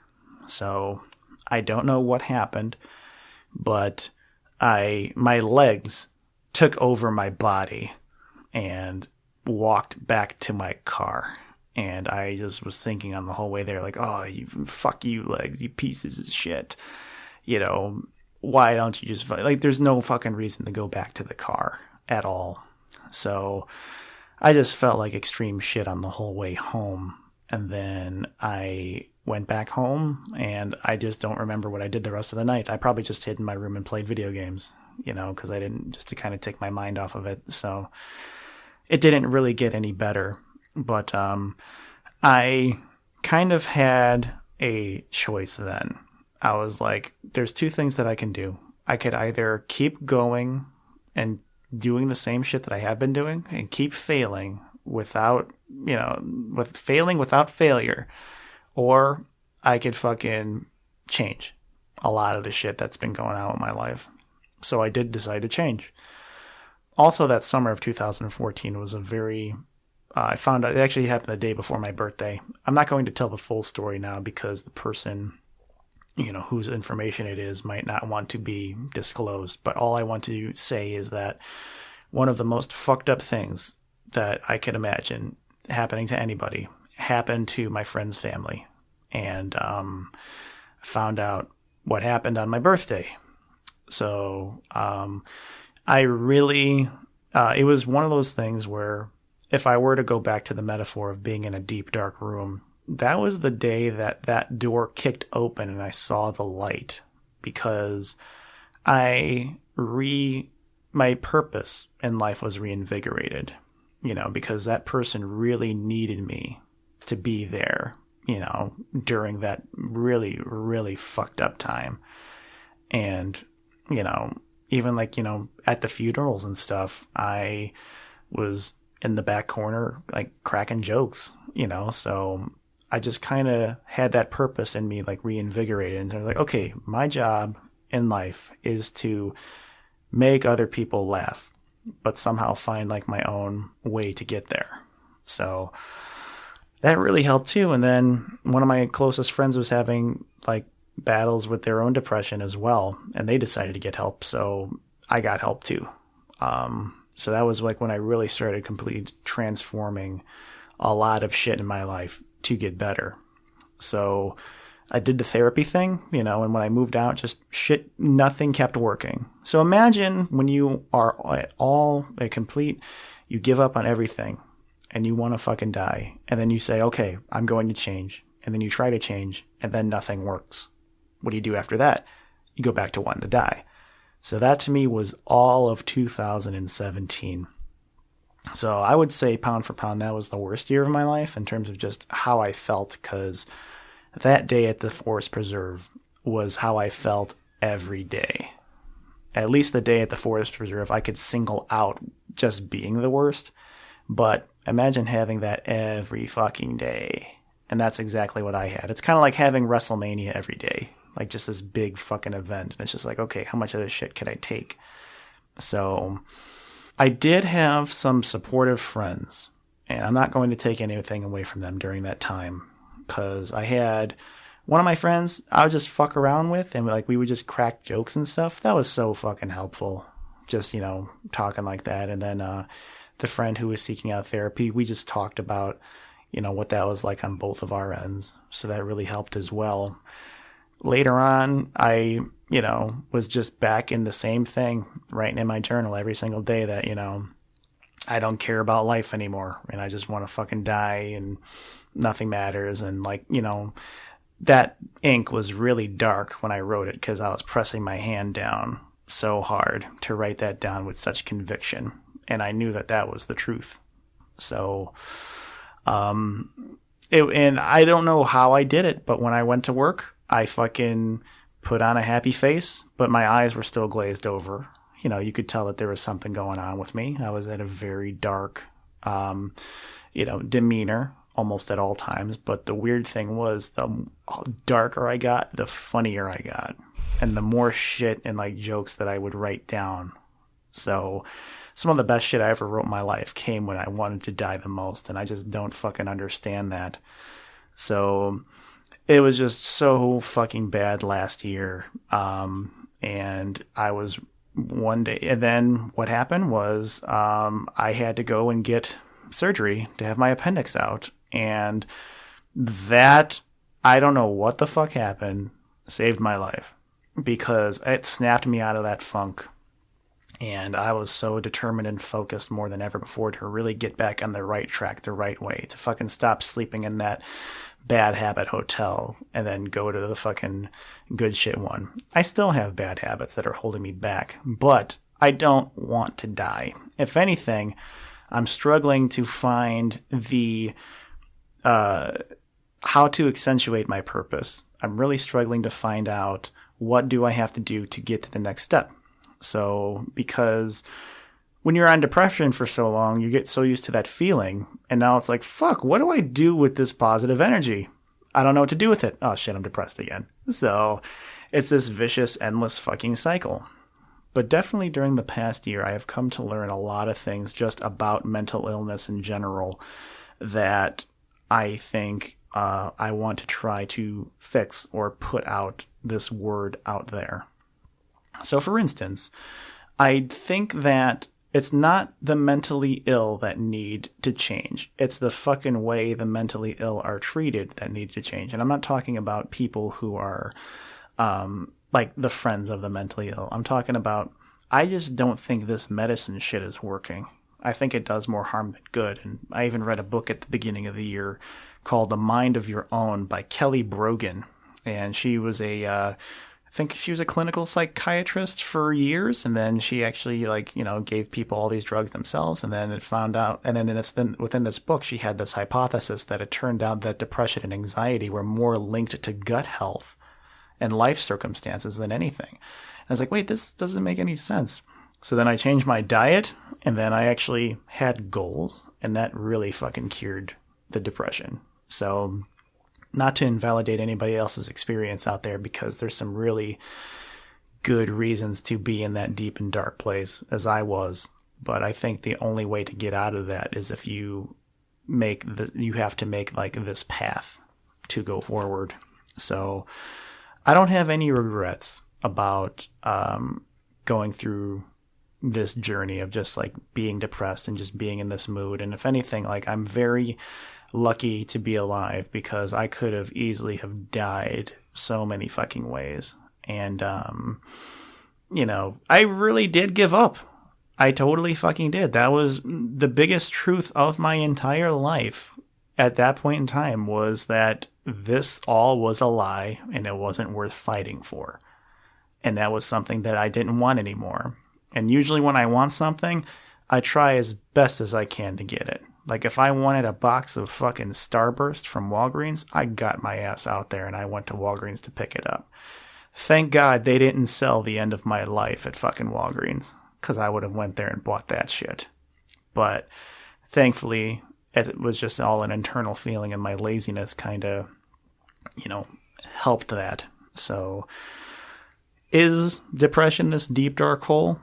So I don't know what happened, but my legs took over my body and walked back to my car. And I just was thinking on the whole way there, like, oh, fuck you legs, you pieces of shit. Why don't you just, like, there's no fucking reason to go back to the car at all. So I just felt like extreme shit on the whole way home. And then I went back home, and I just don't remember what I did the rest of the night. I probably just hid in my room and played video games, because I didn't, just to kind of take my mind off of it. So it didn't really get any better. But I kind of had a choice then. I was like, there's two things that I can do. I could either keep going and doing the same shit that I have been doing and keep failing without failure, or I could fucking change a lot of the shit that's been going on with my life. So I did decide to change. Also, that summer of 2014 was a very, I found out, it actually happened the day before my birthday. I'm not going to tell the full story now because the person, whose information it is might not want to be disclosed. But all I want to say is that one of the most fucked up things that I could imagine happening to anybody happened to my friend's family. And found out what happened on my birthday. So I really, it was one of those things where if I were to go back to the metaphor of being in a deep, dark room, that was the day that door kicked open and I saw the light, because my purpose in life was reinvigorated, because that person really needed me to be there, during that really, really fucked up time. And, even like, at the funerals and stuff, I was in the back corner, like cracking jokes, so I just kind of had that purpose in me, like reinvigorated. And I was like, okay, my job in life is to make other people laugh, but somehow find like my own way to get there. So that really helped too. And then one of my closest friends was having like battles with their own depression as well, and they decided to get help. So I got help too. So that was like when I really started completely transforming a lot of shit in my life to get better. So I did the therapy thing, and when I moved out, just shit, nothing kept working. So imagine when you are at all a complete, you give up on everything and you want to fucking die. And then you say, okay, I'm going to change. And then you try to change and then nothing works. What do you do after that? You go back to wanting to die. So that to me was all of 2017. So I would say pound for pound, that was the worst year of my life in terms of just how I felt, because that day at the Forest Preserve was how I felt every day. At least the day at the Forest Preserve, I could single out just being the worst. But imagine having that every fucking day. And that's exactly what I had. It's kind of like having WrestleMania every day. Like just this big fucking event. And it's just like, okay, how much of this shit can I take? So I did have some supportive friends. And I'm not going to take anything away from them during that time. Because I had one of my friends I would just fuck around with, and we would just crack jokes and stuff. That was so fucking helpful. Just, talking like that. And then the friend who was seeking out therapy, we just talked about, what that was like on both of our ends. So that really helped as well. Later on, I, was just back in the same thing, writing in my journal every single day that, I don't care about life anymore. And I just want to fucking die and nothing matters. And that ink was really dark when I wrote it because I was pressing my hand down so hard to write that down with such conviction. And I knew that that was the truth. So, and I don't know how I did it, but when I went to work, I fucking put on a happy face, but my eyes were still glazed over. You could tell that there was something going on with me. I was at a very dark, demeanor almost at all times. But the weird thing was, the darker I got, the funnier I got, and the more shit and jokes that I would write down. So some of the best shit I ever wrote in my life came when I wanted to die the most, and I just don't fucking understand that. So it was just so fucking bad last year. And I was one day, and then what happened was I had to go and get surgery to have my appendix out. And that, I don't know what the fuck happened, saved my life, because it snapped me out of that funk. And I was so determined and focused more than ever before to really get back on the right track, the right way, to fucking stop sleeping in that bad habit hotel and then go to the fucking good shit one. I still have bad habits that are holding me back, but I don't want to die. If anything, I'm struggling to find the how to accentuate my purpose. I'm really struggling to find out what do I have to do to get to the next step. So, because when you're on depression for so long, you get so used to that feeling, and now it's like, fuck, what do I do with this positive energy? I don't know what to do with it. Oh shit, I'm depressed again. So, it's this vicious, endless fucking cycle. But definitely during the past year, I have come to learn a lot of things just about mental illness in general that I think I want to try to fix or put out this word out there. So, for instance, I think that it's not the mentally ill that need to change. It's the fucking way the mentally ill are treated that need to change. And I'm not talking about people who are like the friends of the mentally ill. I'm talking about, I just don't think this medicine shit is working. I think it does more harm than good. And I even read a book at the beginning of the year called The Mind of Your Own by Kelly Brogan. And she was I think she was a clinical psychiatrist for years, and then she actually gave people all these drugs themselves, and then it found out, and then within this book she had this hypothesis that it turned out that depression and anxiety were more linked to gut health and life circumstances than anything. And I was like, wait, this doesn't make any sense. So then I changed my diet, and then I actually had goals, and that really fucking cured the depression. So, not to invalidate anybody else's experience out there, because there's some really good reasons to be in that deep and dark place, as I was. But I think the only way to get out of that is if you have to make this path to go forward. So I don't have any regrets about going through this journey of just like being depressed and just being in this mood. And if anything, like I'm very lucky to be alive because I could have easily have died so many fucking ways. And, I really did give up. I totally fucking did. That was the biggest truth of my entire life at that point in time, was that this all was a lie and it wasn't worth fighting for. And that was something that I didn't want anymore. And usually when I want something, I try as best as I can to get it. Like if I wanted a box of fucking Starburst from Walgreens, I got my ass out there and I went to Walgreens to pick it up. Thank God they didn't sell the end of my life at fucking Walgreens, because I would have went there and bought that shit. But thankfully, it was just all an internal feeling, and my laziness kind of, helped that. So is depression this deep, dark hole?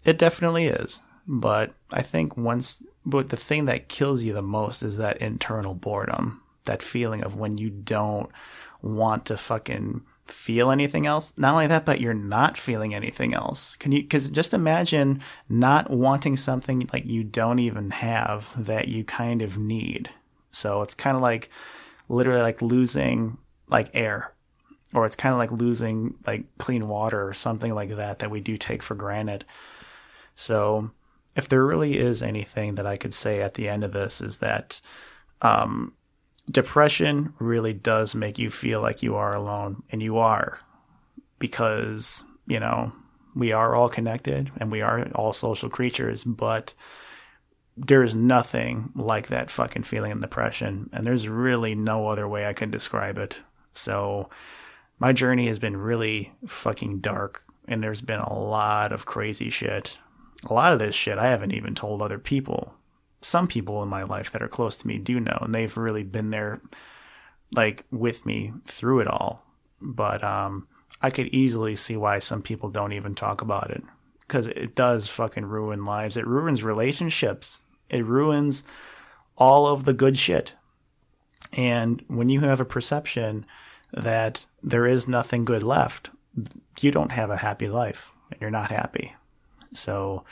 It definitely is. But I think but the thing that kills you the most is that internal boredom, that feeling of when you don't want to fucking feel anything else. Not only that, but you're not feeling anything else. Because just imagine not wanting something like you don't even have that you kind of need. So it's kind of like literally like losing like air, or it's kind of like losing like clean water or something like that we do take for granted. So if there really is anything that I could say at the end of this, is that depression really does make you feel like you are alone, and you are, because, we are all connected and we are all social creatures, but there's nothing like that fucking feeling of depression, and there's really no other way I can describe it. So my journey has been really fucking dark, and there's been a lot of crazy shit. A lot of this shit I haven't even told other people. Some people in my life that are close to me do know, and they've really been there, like, with me through it all. But I could easily see why some people don't even talk about it, because it does fucking ruin lives. It ruins relationships. It ruins all of the good shit. And when you have a perception that there is nothing good left, you don't have a happy life, and you're not happy. So,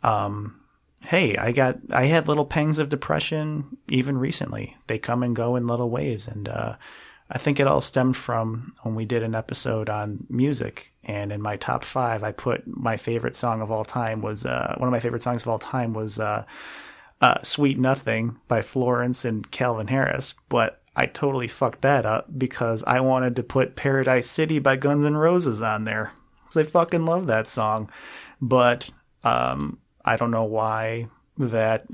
hey, I had little pangs of depression even recently. They come and go in little waves, and I think it all stemmed from when we did an episode on music, and in my top 5, I put my favorite song of all time was one of my favorite songs of all time was "Sweet Nothing" by Florence and Calvin Harris, but I totally fucked that up because I wanted to put "Paradise City" by Guns N' Roses on there, because I fucking love that song. But I don't know why that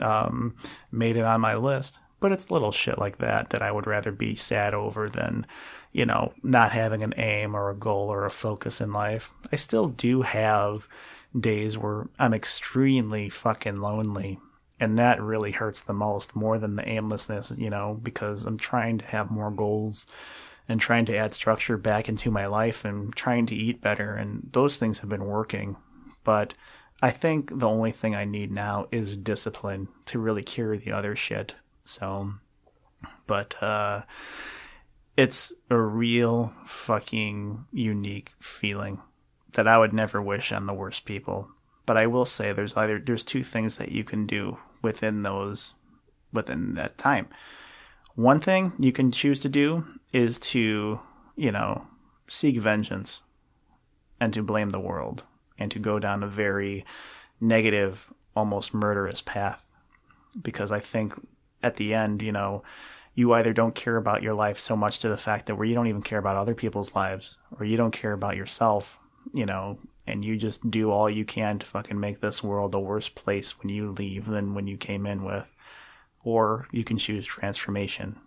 made it on my list. But it's little shit like that I would rather be sad over than, not having an aim or a goal or a focus in life. I still do have days where I'm extremely fucking lonely. And that really hurts the most, more than the aimlessness, because I'm trying to have more goals and trying to add structure back into my life and trying to eat better. And those things have been working. But I think the only thing I need now is discipline to really cure the other shit. So, but it's a real fucking unique feeling that I would never wish on the worst people. But I will say there's two things that you can do within that time. One thing you can choose to do is to, seek vengeance and to blame the world and to go down a very negative, almost murderous path. Because I think at the end, you either don't care about your life so much to the fact that where you don't even care about other people's lives, or you don't care about yourself, and you just do all you can to fucking make this world a worse place when you leave than when you came in with. Or you can choose transformation.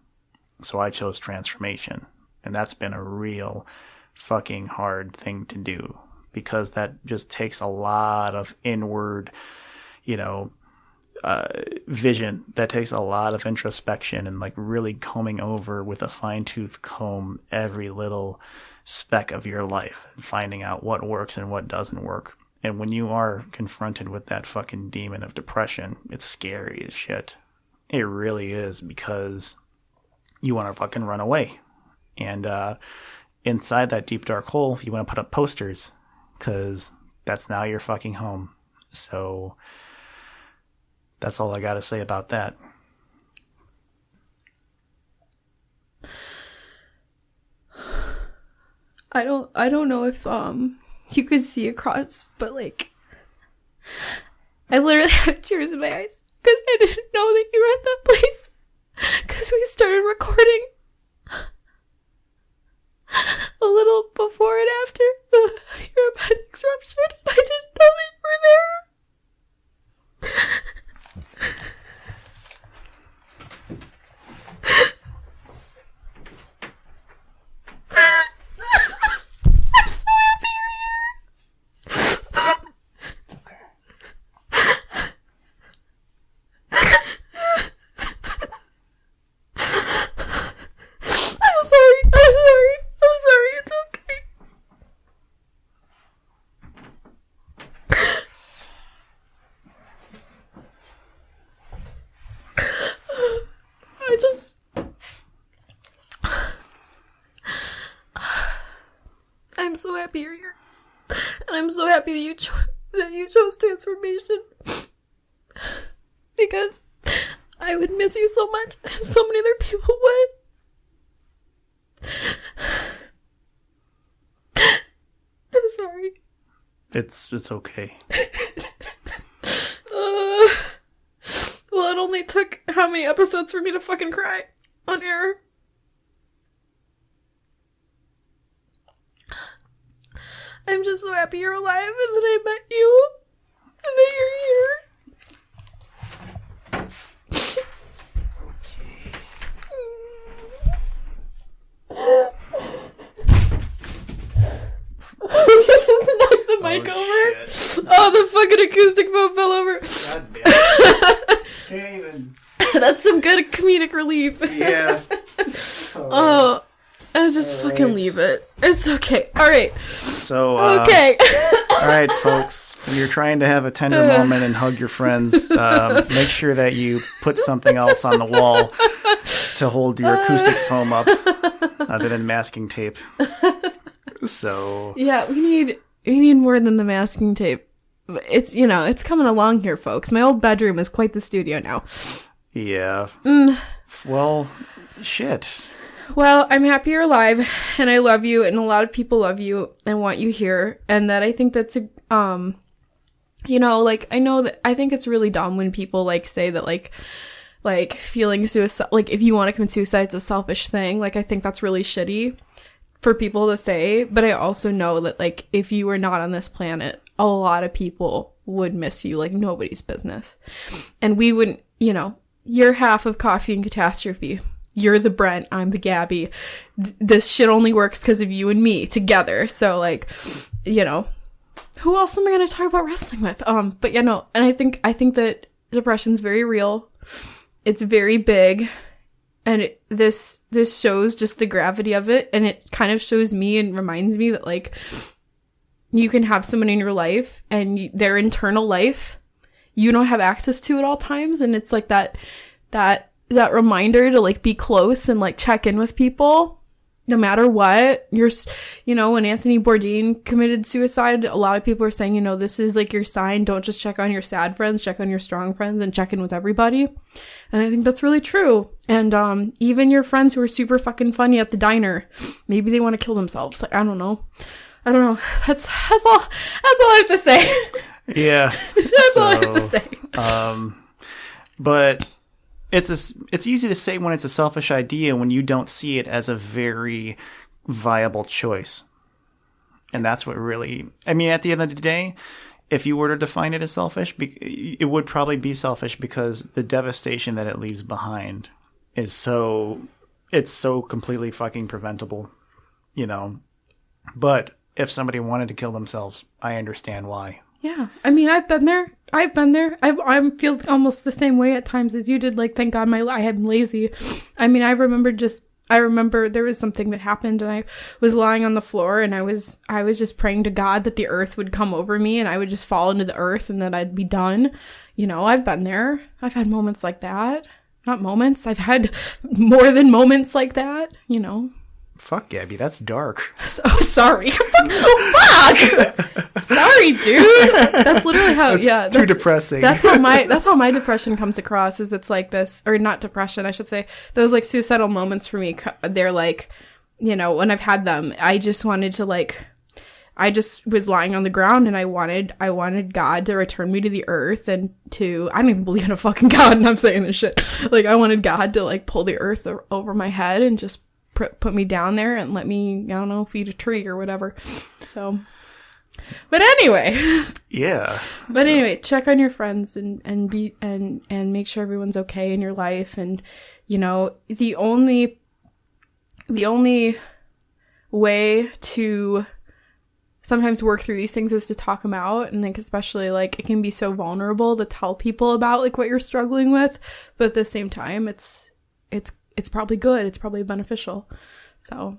So I chose transformation. And that's been a real fucking hard thing to do, because that just takes a lot of inward, vision. That takes a lot of introspection and like really combing over with a fine-tooth comb every little speck of your life and finding out what works and what doesn't work. And when you are confronted with that fucking demon of depression, it's scary as shit. It really is, because you want to fucking run away. And inside that deep dark hole, you want to put up posters, because that's now your fucking home. So that's all I got to say about that. I don't know if you could see across, but like I literally have tears in my eyes because I didn't know that you were at that place because we started recording a little before and after your appendix ruptured. I didn't know that you were there. I'm so happy you're here. It's okay. I'm sorry. It's okay. I'm so happy you're here. And I'm so happy that you chose transformation. Because I would miss you so much. And so many other people would. I'm sorry. It's okay. Well, it only took how many episodes for me to fucking cry on air? I'm just so happy you're alive and that I met you and that you're here. You just knocked the mic over. Shit. Oh, the fucking acoustic phone fell over. God damn it. Can't even. That's some good comedic relief. Yeah. So, Oh, I'll just all fucking right. leave it. It's okay. All right. So Okay. all right, folks. When you're trying to have a tender moment and hug your friends, make sure that you put something else on the wall to hold your acoustic foam up, other than masking tape. So Yeah, we need more than the masking tape. It's, it's coming along here, folks. My old bedroom is quite the studio now. yeah. Well, shit. Well, I'm happy you're alive, and I love you, and a lot of people love you and want you here, and that I think that's I think it's really dumb when people, like, say that, like feeling suicide, like, if you want to commit suicide, it's a selfish thing. Like, I think that's really shitty for people to say, but I also know that, like, if you were not on this planet, a lot of people would miss you like nobody's business. And we wouldn't, you're half of Coffee and Catastrophe. You're the Brent, I'm the Gabi. This shit only works because of you and me together. So, like, who else am I going to talk about wrestling with? But and I think that depression's very real. It's very big. And this shows just the gravity of it. And it kind of shows me and reminds me that, like, you can have someone in your life and their internal life, you don't have access to at all times. And it's like that reminder to, like, be close and, like, check in with people no matter what. When Anthony Bourdain committed suicide, a lot of people are saying, this is, like, your sign. Don't just check on your sad friends, check on your strong friends, and check in with everybody. And I think that's really true. And even your friends who are super fucking funny at the diner, maybe they want to kill themselves. Like, I don't know. That's all I have to say. Yeah. That's all I have to say. But it's easy to say when it's a selfish idea when you don't see it as a very viable choice. And that's what really, at the end of the day, if you were to define it as selfish, it would probably be selfish because the devastation that it leaves behind is so completely fucking preventable, But if somebody wanted to kill themselves, I understand why. Yeah. I've been there. I feel almost the same way at times as you did. Like, thank God I'm lazy. I remember there was something that happened and I was lying on the floor and I was just praying to God that the earth would come over me and I would just fall into the earth and that I'd be done. I've been there. I've had moments like that. Not moments. I've had more than moments like that, Fuck, Gabi, that's dark. So sorry. Fuck! Sorry, dude. That's literally how. That's too depressing. That's how my depression comes across. Is it's like this, or not depression, I should say. Those like suicidal moments for me. They're like, when I've had them, I just wanted to like. I just was lying on the ground and I wanted God to return me to the earth and I don't even believe in a fucking God and I'm saying this shit. Like I wanted God to like pull the earth over my head and just put me down there and let me, I don't know, feed a tree or whatever. So, but anyway. Yeah. But anyway, check on your friends and make sure everyone's okay in your life. And, the only way to sometimes work through these things is to talk them out, and like especially like it can be so vulnerable to tell people about like what you're struggling with, but at the same time it's probably good, it's probably beneficial. So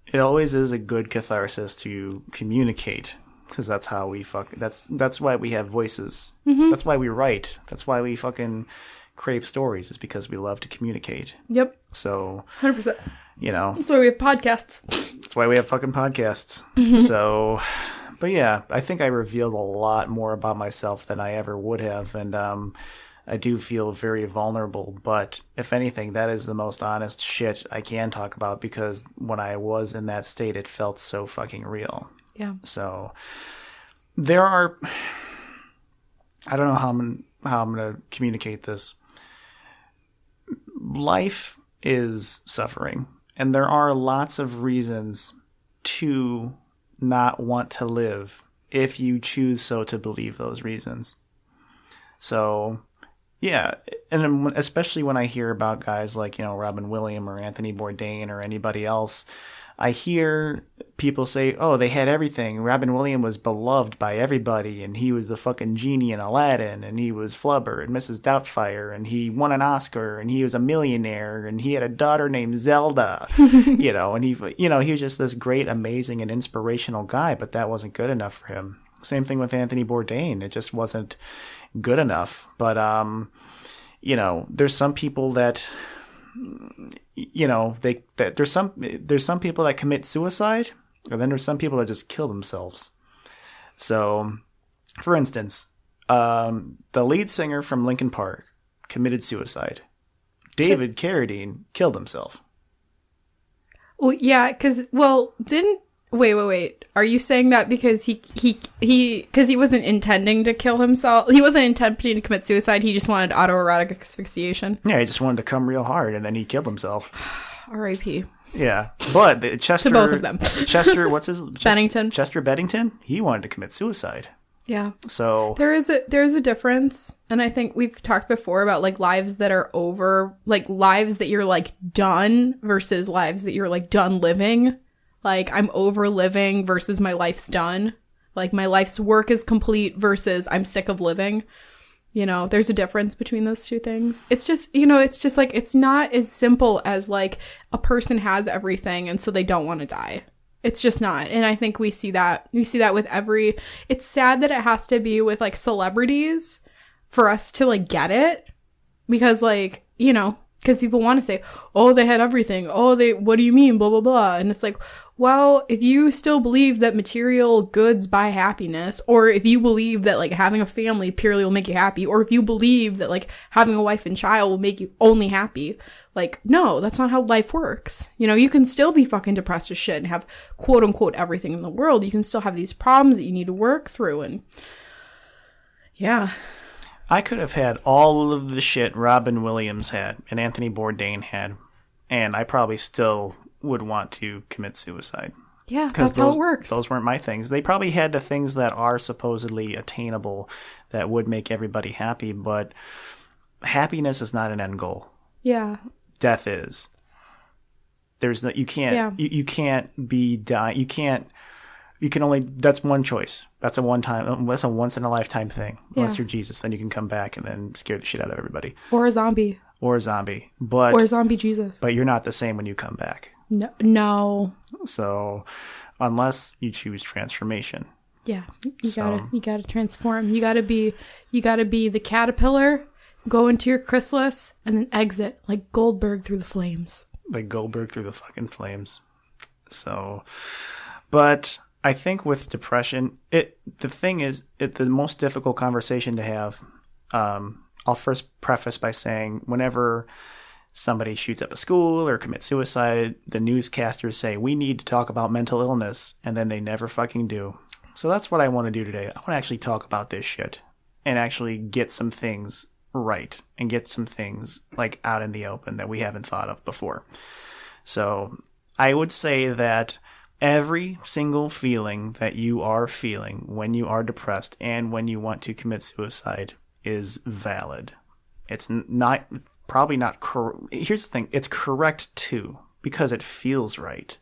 it always is a good catharsis to communicate, because that's how we that's why we have voices. Mm-hmm. That's why we write. That's why we fucking crave stories, is because we love to communicate. Yep. So 100%. That's why we have podcasts. That's why we have fucking podcasts. Mm-hmm. So, but yeah, I think I revealed a lot more about myself than I ever would have. And I do feel very vulnerable. But if anything, that is the most honest shit I can talk about, because when I was in that state, it felt so fucking real. Yeah. So there are, I don't know how I'm going to communicate this. Life is suffering. And there are lots of reasons to not want to live if you choose so to believe those reasons. So, yeah. And especially when I hear about guys like, Robin Williams or Anthony Bourdain or anybody else, I hear people say, oh, they had everything. Robin Williams was beloved by everybody, and he was the fucking genie in Aladdin, and he was Flubber and Mrs. Doubtfire, and he won an Oscar, and he was a millionaire, and he had a daughter named Zelda, and he was just this great, amazing, and inspirational guy, but that wasn't good enough for him. Same thing with Anthony Bourdain. It just wasn't good enough. But, there's some people that... there's some people that commit suicide, and then there's some people that just kill themselves. So, for instance, the lead singer from Linkin Park committed suicide. David Carradine killed himself. Well, yeah, Wait. Are you saying that because he wasn't intending to kill himself? He wasn't intending to commit suicide. He just wanted autoerotic asphyxiation. Yeah, he just wanted to come real hard, and then he killed himself. R.I.P. Yeah, but Chester... To both of them. Chester, what's his... Bennington. Chester Bennington? He wanted to commit suicide. Yeah. So... There is a difference, and I think we've talked before about, like, lives that are over... Like, lives that you're, like, done versus lives that you're, like, done living. Like, I'm over living versus my life's done. Like, my life's work is complete versus I'm sick of living. There's a difference between those two things. It's just, like, it's not as simple as, like, a person has everything and so they don't want to die. It's just not. And I think we see that. We see that with it's sad that it has to be with, like, celebrities for us to, like, get it. Because, like, because people want to say, oh, they had everything. Oh, what do you mean? Blah, blah, blah. And it's like, well, if you still believe that material goods buy happiness, or if you believe that, like, having a family purely will make you happy, or if you believe that, like, having a wife and child will make you only happy, like, no, that's not how life works. You can still be fucking depressed as shit and have quote unquote everything in the world. You can still have these problems that you need to work through. And yeah. I could have had all of the shit Robin Williams had and Anthony Bourdain had, and I probably still would want to commit suicide. Yeah, that's how it works. Those weren't my things. They probably had the things that are supposedly attainable that would make everybody happy, but happiness is not an end goal. Yeah. Death is. There's no, you can't, you can't be dying. You can only, that's one choice. That's a once in a lifetime thing. Unless you're Jesus, then you can come back and then scare the shit out of everybody. Or a zombie. Or a zombie Jesus. But you're not the same when you come back. No. So, unless you choose transformation. Yeah, you gotta transform. You gotta be the caterpillar, go into your chrysalis, and then exit like Goldberg through the flames. Like Goldberg through the fucking flames. So, but I think with depression, the thing is, the most difficult conversation to have. I'll first preface by saying, whenever somebody shoots up a school or commits suicide, the newscasters say, we need to talk about mental illness, and then they never fucking do. So that's what I want to do today. I want to actually talk about this shit and actually get some things right and get some things like out in the open that we haven't thought of before. So I would say that every single feeling that you are feeling when you are depressed and when you want to commit suicide is valid. It's probably not here's the thing, it's correct too, because it feels right.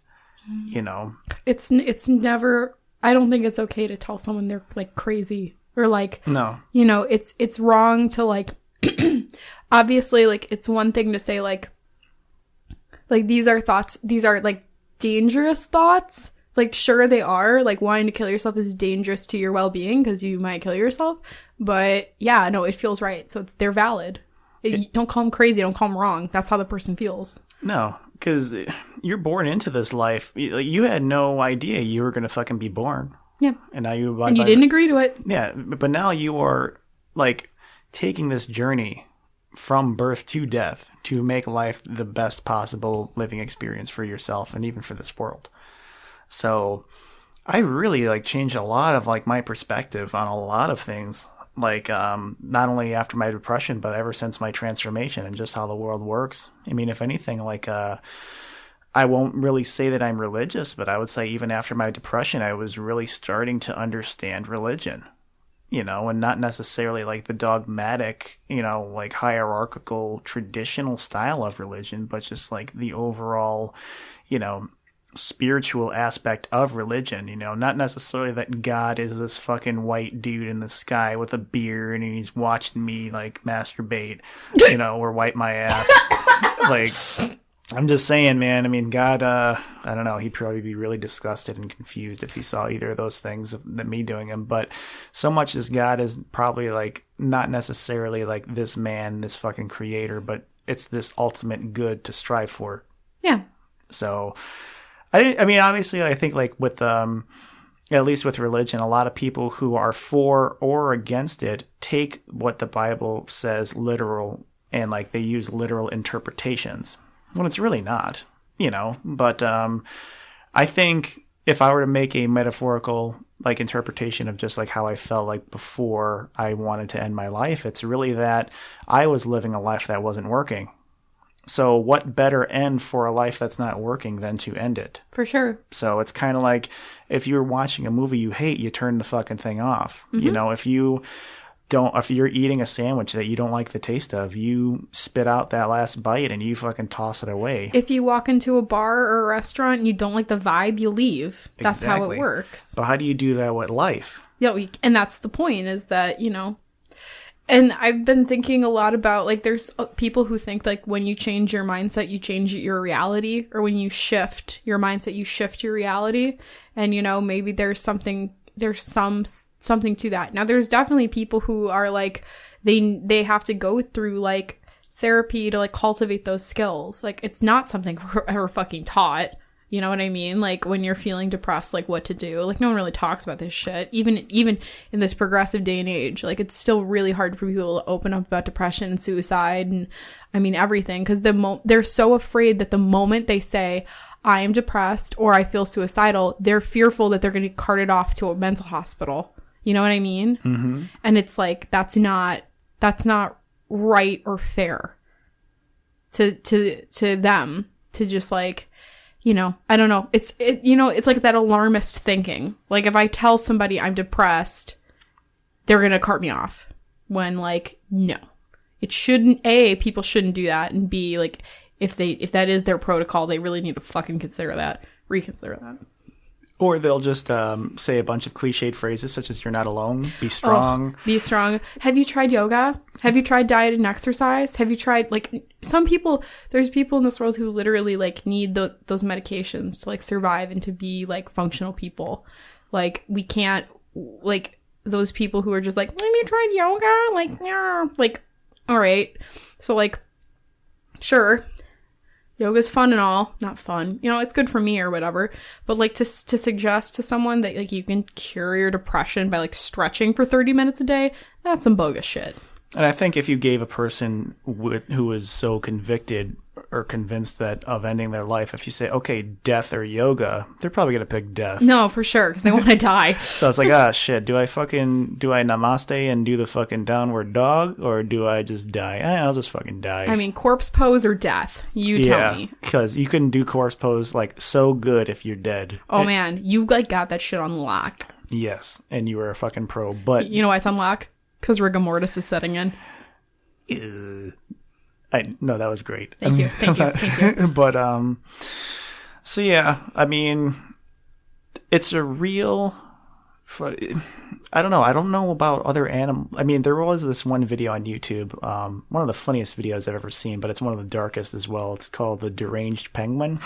You know, it's never, I don't think it's okay to tell someone they're like crazy or like, no, you know, it's wrong to like, obviously, like, it's one thing to say like these are thoughts, these are like dangerous thoughts. Like, sure, they are. Like, wanting to kill yourself is dangerous to your well-being because you might kill yourself. But yeah, no, it feels right. So they're valid. Don't call them crazy. Don't call them wrong. That's how the person feels. No, because you're born into this life. You had no idea you were going to fucking be born. Yeah. And now you didn't agree to it. Yeah. But now you are like taking this journey from birth to death to make life the best possible living experience for yourself and even for this world. So I really like changed a lot of like my perspective on a lot of things, like not only after my depression, but ever since my transformation and just how the world works. I mean, if anything, like I won't really say that I'm religious, but I would say even after my depression, I was really starting to understand religion, you know, and not necessarily like the dogmatic, you know, like hierarchical traditional style of religion, but just like the overall, you know, spiritual aspect of religion, you know, not necessarily that God is this fucking white dude in the sky with a beard and he's watching me like masturbate, you know, or wipe my ass. Like, I'm just saying, man, I mean, God, I don't know, he'd probably be really disgusted and confused if he saw either of those things that me doing them. But so much as God is probably like not necessarily like this man, this fucking creator, but it's this ultimate good to strive for. Yeah. So I mean, obviously, I think like with, at least with religion, a lot of people who are for or against it take what the Bible says literal and like they use literal interpretations when it's really not, you know. But I think if I were to make a metaphorical like interpretation of just like how I felt like before I wanted to end my life, it's really that I was living a life that wasn't working. So what better end for a life that's not working than to end it? For sure. So it's kind of like if you're watching a movie you hate, you turn the fucking thing off. Mm-hmm. You know, if you're eating a sandwich that you don't like the taste of, you spit out that last bite and you fucking toss it away. If you walk into a bar or a restaurant and you don't like the vibe, you leave. That's exactly how it works. So how do you do that with life? Yeah, and that's the point, is that, you know, and I've been thinking a lot about, like, there's people who think, like, when you change your mindset, you change your reality, or when you shift your mindset, you shift your reality. And, you know, maybe there's something to that. Now, there's definitely people who are, like, they have to go through, like, therapy to, like, cultivate those skills. Like, it's not something we're ever fucking taught. You know what I mean? Like, when you're feeling depressed, like, what to do. Like, no one really talks about this shit. Even in this progressive day and age, like, it's still really hard for people to open up about depression and suicide and, I mean, everything. Because they're so afraid that the moment they say, I am depressed or I feel suicidal, they're fearful that they're going to be carted off to a mental hospital. You know what I mean? Mm-hmm. And it's like, that's not right or fair to them to just, like, you know, I don't know. It's like that alarmist thinking. Like, if I tell somebody I'm depressed, they're going to cart me off. When, like, no. It shouldn't, A, people shouldn't do that. And B, like, if that is their protocol, they really need to fucking reconsider that. Or they'll just say a bunch of cliched phrases such as, you're not alone, be strong. Be strong. Have you tried yoga? Have you tried diet and exercise? Have you tried, like, there's people in this world who literally, like, need those medications to, like, survive and to be, like, functional people. Like, we can't, like, those people who are just like, have you tried yoga? Like, yeah. Like, all right. So, like, sure. yoga's fun and all. Not fun. You know, it's good for me or whatever. But, like, to suggest to someone that, like, you can cure your depression by, like, stretching for 30 minutes a day, that's some bogus shit. And I think if you gave a person who is so convicted or convinced that of ending their life, if you say, okay, death or yoga, they're probably going to pick death. No, for sure, because they want to die. So it's like, shit, do I namaste and do the fucking downward dog, or do I just die? I'll just fucking die. I mean, corpse pose or death? You tell me. Because you can do corpse pose, like, so good if you're dead. Oh, man, you, like, got that shit on lock. Yes, and you were a fucking pro, but... You know why it's on lock? Because rigor mortis is setting in. No, that was great. Thank you. But, so yeah, I mean, it's a real, I don't know. I don't know about other animals. I mean, there was this one video on YouTube, one of the funniest videos I've ever seen, but it's one of the darkest as well. It's called The Deranged Penguin.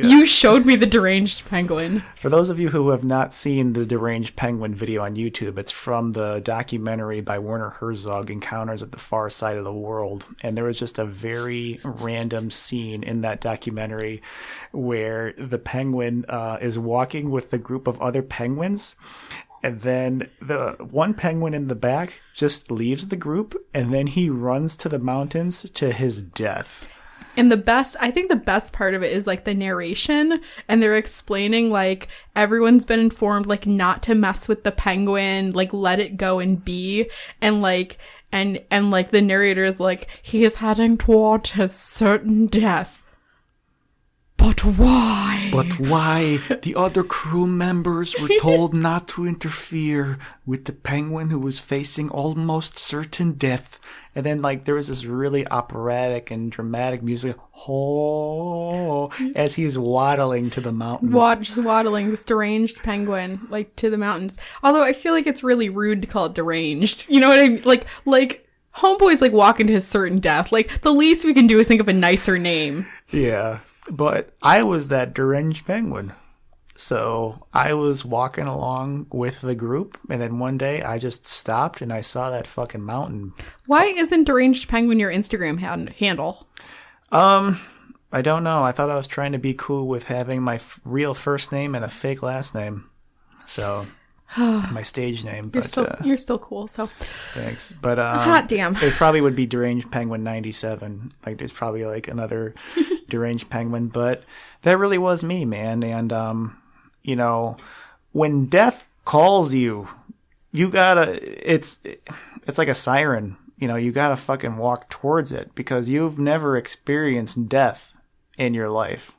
You showed me the deranged penguin. For those of you who have not seen the Deranged Penguin video on YouTube, it's from the documentary by Werner Herzog, Encounters at the Far Side of the World. And there was just a very random scene in that documentary where the penguin is walking with a group of other penguins. And then the one penguin in the back just leaves the group, and then he runs to the mountains to his death. And I think the best part of it is, like, the narration, and they're explaining, like, everyone's been informed, like, not to mess with the penguin, like, let it go and be, and, like, and like, the narrator is like, he is heading toward his certain death. But why? But why? The other crew members were told not to interfere with the penguin who was facing almost certain death. And then, like, there was this really operatic and dramatic music, as he's waddling to the mountains. Just waddling, this deranged penguin, like, to the mountains. Although I feel like it's really rude to call it deranged. You know what I mean? Like, homeboy's, like, walking to his certain death. Like, the least we can do is think of a nicer name. Yeah. But I was that deranged penguin. So I was walking along with the group, and then one day I just stopped and I saw that fucking mountain. Why isn't deranged penguin your Instagram handle? I don't know. I thought I was trying to be cool with having my real first name and a fake last name. So my stage name. You're still cool, so thanks. But hot damn. It probably would be Deranged Penguin 97. Like, there's probably like another Deranged Penguin, but that really was me, man. And you know, when death calls you, you gotta. It's like a siren. You know, you gotta fucking walk towards it because you've never experienced death in your life,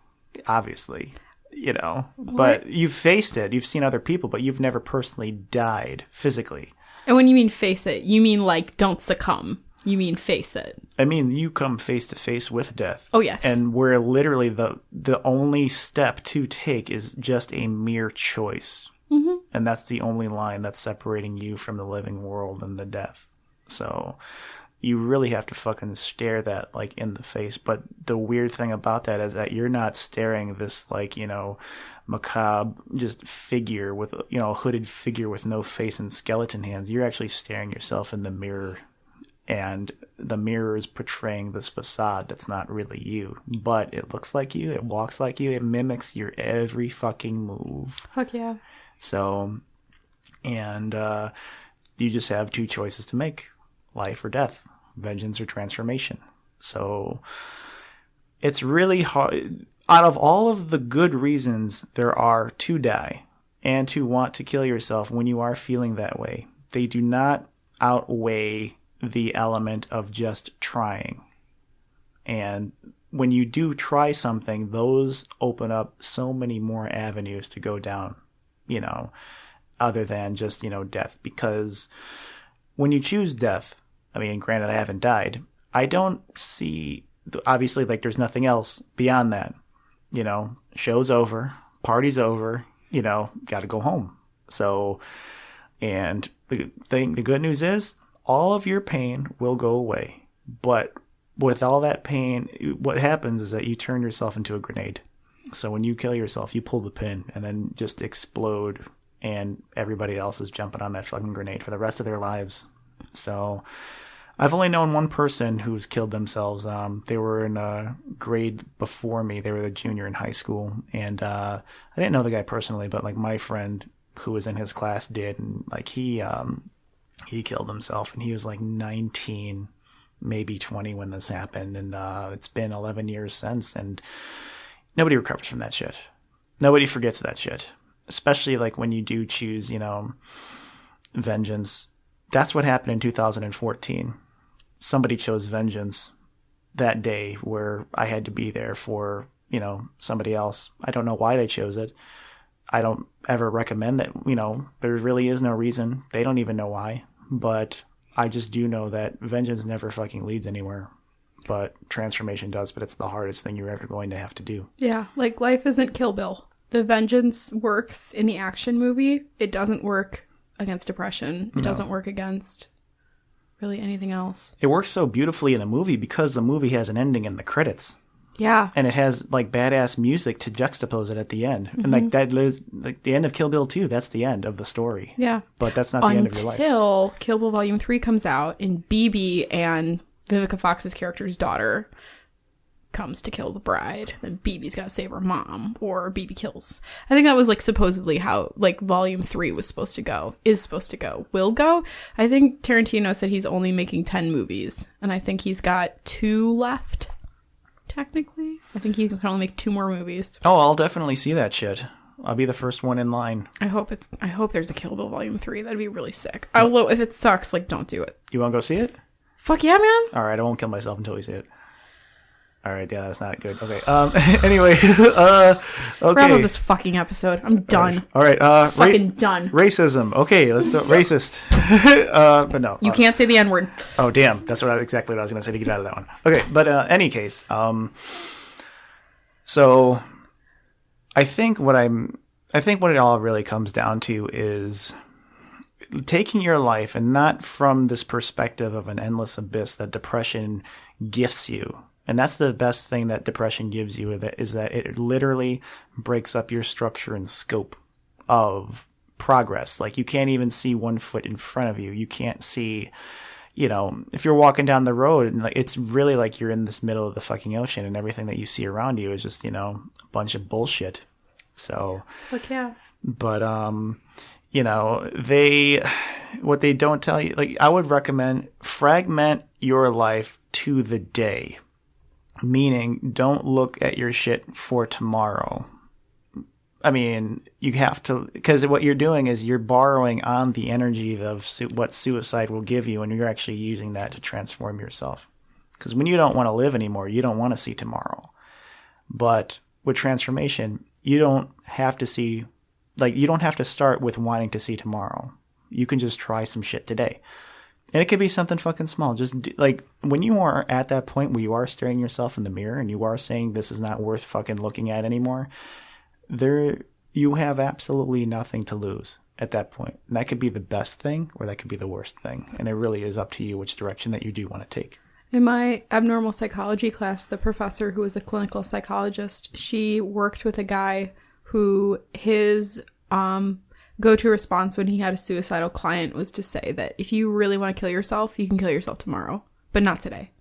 obviously. You know, but you've faced it. You've seen other people, but you've never personally died physically. And when you mean face it, you mean, like, don't succumb. You mean face it. I mean, you come face to face with death. Oh, yes. And where literally the only step to take is just a mere choice. Mm-hmm. And that's the only line that's separating you from the living world and the death. So you really have to fucking stare that, like, in the face. But the weird thing about that is that you're not staring this, like, you know, macabre just figure with, you know, a hooded figure with no face and skeleton hands. You're actually staring yourself in the mirror, and the mirror is portraying this facade that's not really you. But it looks like you, it walks like you, it mimics your every fucking move. Fuck yeah. So, and you just have two choices to make. Life or death, vengeance or transformation. So it's really hard. Out of all of the good reasons there are to die and to want to kill yourself when you are feeling that way, they do not outweigh the element of just trying. And when you do try something, those open up so many more avenues to go down, you know, other than just, you know, death. Because when you choose death, I mean, granted, I haven't died. I don't see, obviously, like, there's nothing else beyond that. You know, show's over, party's over, you know, got to go home. So, and the good news is, all of your pain will go away. But with all that pain, what happens is that you turn yourself into a grenade. So when you kill yourself, you pull the pin and then just explode, and everybody else is jumping on that fucking grenade for the rest of their lives. So I've only known one person who's killed themselves. They were in a grade before me. They were a junior in high school. And I didn't know the guy personally, but like my friend who was in his class did. And like he killed himself, and he was like 19, maybe 20 when this happened. And it's been 11 years since, and nobody recovers from that shit. Nobody forgets that shit. Especially like when you do choose, vengeance. That's what happened in 2014. Somebody chose vengeance that day where I had to be there for, somebody else. I don't know why they chose it. I don't ever recommend that, there really is no reason. They don't even know why. But I just do know that vengeance never fucking leads anywhere. But transformation does, but it's the hardest thing you're ever going to have to do. Yeah, like life isn't Kill Bill. The vengeance works in the action movie. It doesn't work against depression. It doesn't work against really anything else. It works so beautifully in the movie because the movie has an ending in the credits. Yeah. And it has like badass music to juxtapose it at the end. And like that is like the end of Kill Bill 2, that's the end of the story. Yeah. But that's not the end of your life. Until Kill Bill Volume 3 comes out and BB and Vivica Fox's character's daughter comes to kill the bride. Then BB's got to save her mom, or BB kills. I think that was like supposedly how like Volume 3 was supposed to go, will go. I think Tarantino said he's only making 10 movies, and I think he's got 2 left. Technically, I think he can only make 2 more movies. Oh, I'll definitely see that shit. I'll be the first one in line. I hope there's a Kill Bill Volume 3. That'd be really sick. Although if it sucks, like, don't do it. You want to go see it? Fuck yeah, man. All right, I won't kill myself until we see it. All right, yeah, that's not good. Okay. Anyway, okay. Wrap up this fucking episode. I'm done. All right. Fucking done. Racism. Okay, let's do racist. But no. You can't say the N-word. Oh, damn. That's exactly what I was going to say to get out of that one. Okay, but any case, so I think what it all really comes down to is taking your life, and not from this perspective of an endless abyss that depression gifts you. And that's the best thing that depression gives you, is that it literally breaks up your structure and scope of progress. Like, you can't even see 1 foot in front of you. You can't see, if you're walking down the road, and it's really like you're in this middle of the fucking ocean, and everything that you see around you is just, a bunch of bullshit. So, fuck yeah. But, what they don't tell you, like, I would recommend fragment your life to the day. Meaning, don't look at your shit for tomorrow. I mean, you have to, because what you're doing is you're borrowing on the energy of what suicide will give you, and you're actually using that to transform yourself. Because when you don't want to live anymore, you don't want to see tomorrow. But with transformation, you don't have to start with wanting to see tomorrow. You can just try some shit today. And it could be something fucking small. Just like when you are at that point where you are staring yourself in the mirror and you are saying this is not worth fucking looking at anymore, you have absolutely nothing to lose at that point. And that could be the best thing, or that could be the worst thing. And it really is up to you which direction that you do want to take. In my abnormal psychology class, the professor, who was a clinical psychologist, she worked with a guy who his go-to response when he had a suicidal client was to say that if you really want to kill yourself, you can kill yourself tomorrow, but not today.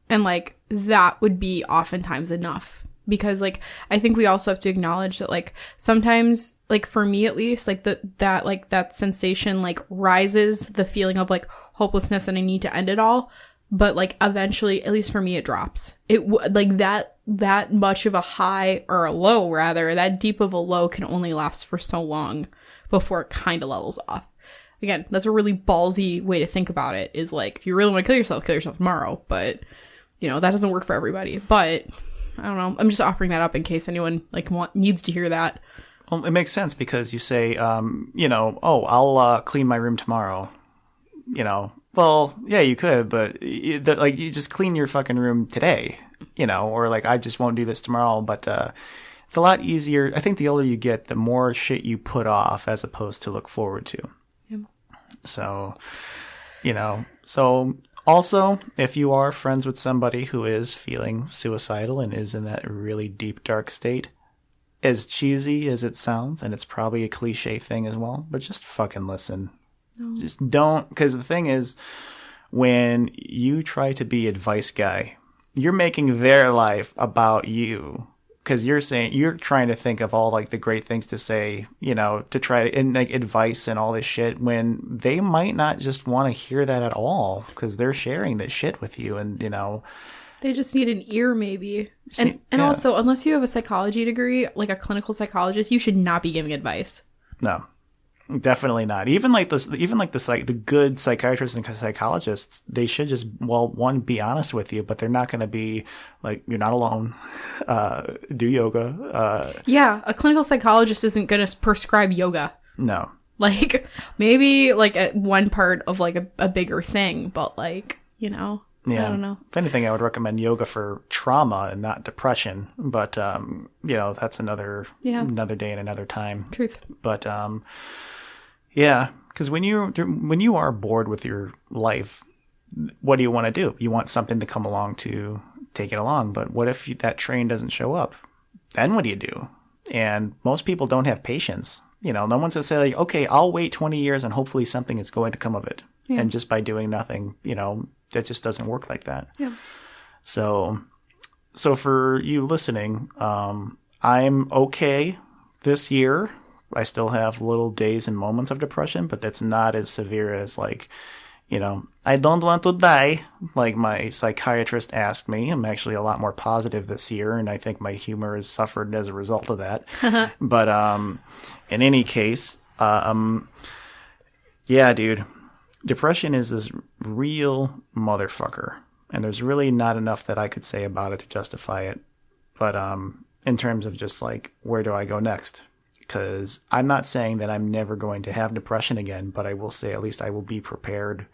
And like, that would be oftentimes enough, because like, I think we also have to acknowledge that like, sometimes, like for me at least, like that sensation like rises, the feeling of like hopelessness and I need to end it all. But like, eventually, at least for me, it drops. Like that much of a high, or a low rather, that deep of a low can only last for so long before it kind of levels off. Again, that's a really ballsy way to think about it, is like, if you really want to kill yourself tomorrow. But, that doesn't work for everybody. But, I don't know. I'm just offering that up in case anyone needs to hear that. Well, it makes sense, because you say, I'll clean my room tomorrow. Well, yeah, you could, but you just clean your fucking room today, or like, I just won't do this tomorrow. But it's a lot easier. I think the older you get, the more shit you put off as opposed to look forward to. Yeah. So, so also, if you are friends with somebody who is feeling suicidal and is in that really deep, dark state, as cheesy as it sounds, and it's probably a cliche thing as well, but just fucking listen. No. Just don't, because the thing is, when you try to be advice guy, you're making their life about you. Because you're trying to think of all like the great things to say, to try to, and like advice and all this shit, when they might not just want to hear that at all, because they're sharing this shit with you, and they just need an ear, maybe. And also, unless you have a psychology degree, like a clinical psychologist, you should not be giving advice. No. Definitely not. Even the good psychiatrists and psychologists, they should just, one, be honest with you, but they're not going to be like, you're not alone. Do yoga. Yeah, a clinical psychologist isn't going to prescribe yoga. No. Like, maybe like at one part of like a bigger thing, but like, Yeah. I don't know. If anything, I would recommend yoga for trauma and not depression. But, that's another day and another time. Truth. But, yeah, because when you are bored with your life, what do you want to do? You want something to come along to take it along. But what if that train doesn't show up? Then what do you do? And most people don't have patience. No one's going to say, like, okay, I'll wait 20 years and hopefully something is going to come of it. Yeah. And just by doing nothing, that just doesn't work like that. Yeah. So for you listening, I'm okay this year. I still have little days and moments of depression, but that's not as severe as like, I don't want to die, like my psychiatrist asked me. I'm actually a lot more positive this year, and I think my humor has suffered as a result of that. But in any case, yeah, dude, depression is this real motherfucker, and there's really not enough that I could say about it to justify it. But in terms of just like, where do I go next? Because I'm not saying that I'm never going to have depression again, but I will say at least I will be prepared.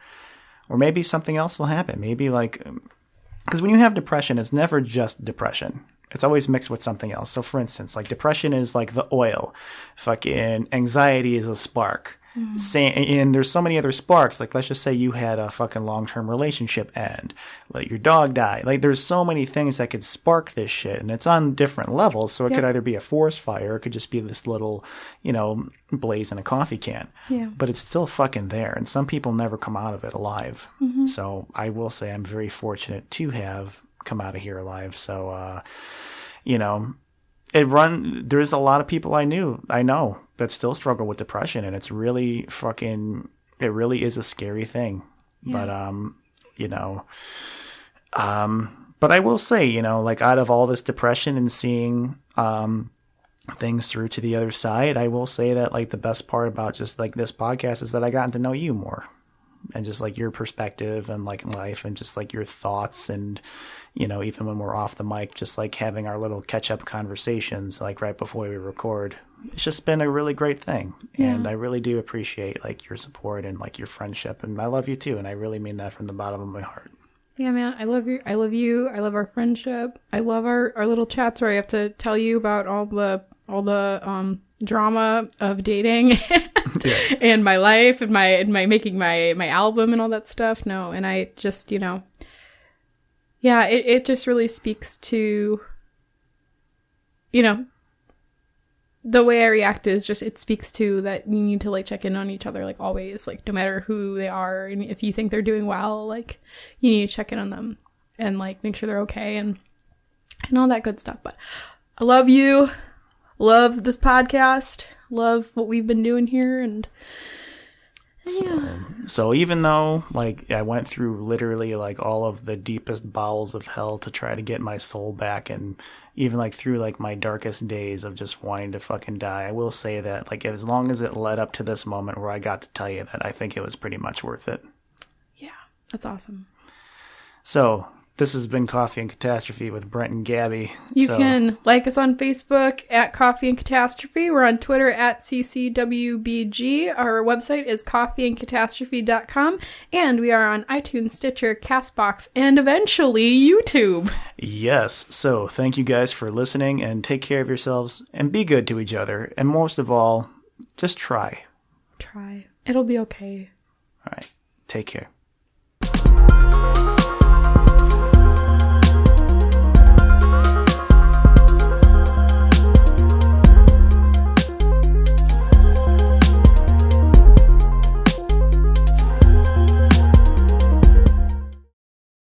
Or maybe something else will happen. Maybe like, because when you have depression, it's never just depression. It's always mixed with something else. So for instance, like depression is like the oil. Fucking anxiety is a spark. And there's so many other sparks. Like, let's just say you had a fucking long-term relationship end. Like, your dog died. Like, there's so many things that could spark this shit. And it's on different levels. So it could either be a forest fire. Or it could just be this little, blaze in a coffee can. Yeah. But it's still fucking there. And some people never come out of it alive. Mm-hmm. So I will say I'm very fortunate to have come out of here alive. So, there's a lot of people I know that still struggle with depression, and it's really it really is a scary thing. Yeah. But I will say, like out of all this depression and seeing, things through to the other side, I will say that like the best part about just like this podcast is that I gotten to know you more, and just like your perspective and like life and just like your thoughts, and even when we're off the mic, just like having our little catch-up conversations like right before we record. It's just been a really great thing. Yeah. And I really do appreciate like your support and like your friendship, and I love you too, and I really mean that from the bottom of my heart. Yeah, man, I love you. I love our friendship. I love our little chats where I have to tell you about all the drama of dating and my life and my making my album and all that stuff. No, and I just, yeah, it just really speaks to, the way I react is just, it speaks to that you need to like check in on each other, like always, like no matter who they are. And if you think they're doing well, like you need to check in on them and like make sure they're okay and all that good stuff. But I love you. Love this podcast. Love what we've been doing here. And yeah. So even though like I went through literally like all of the deepest bowels of hell to try to get my soul back, and even like through like my darkest days of just wanting to fucking die, I will say that like as long as it led up to this moment where I got to tell you that, I think it was pretty much worth it. Yeah, that's awesome. So this has been Coffee and Catastrophe with Brent and Gabi. You can like us on Facebook at Coffee and Catastrophe. We're on Twitter at CCWBG. Our website is coffeeandcatastrophe.com. And we are on iTunes, Stitcher, CastBox, and eventually YouTube. Yes. So thank you guys for listening, and take care of yourselves and be good to each other. And most of all, just try. Try. It'll be okay. All right. Take care.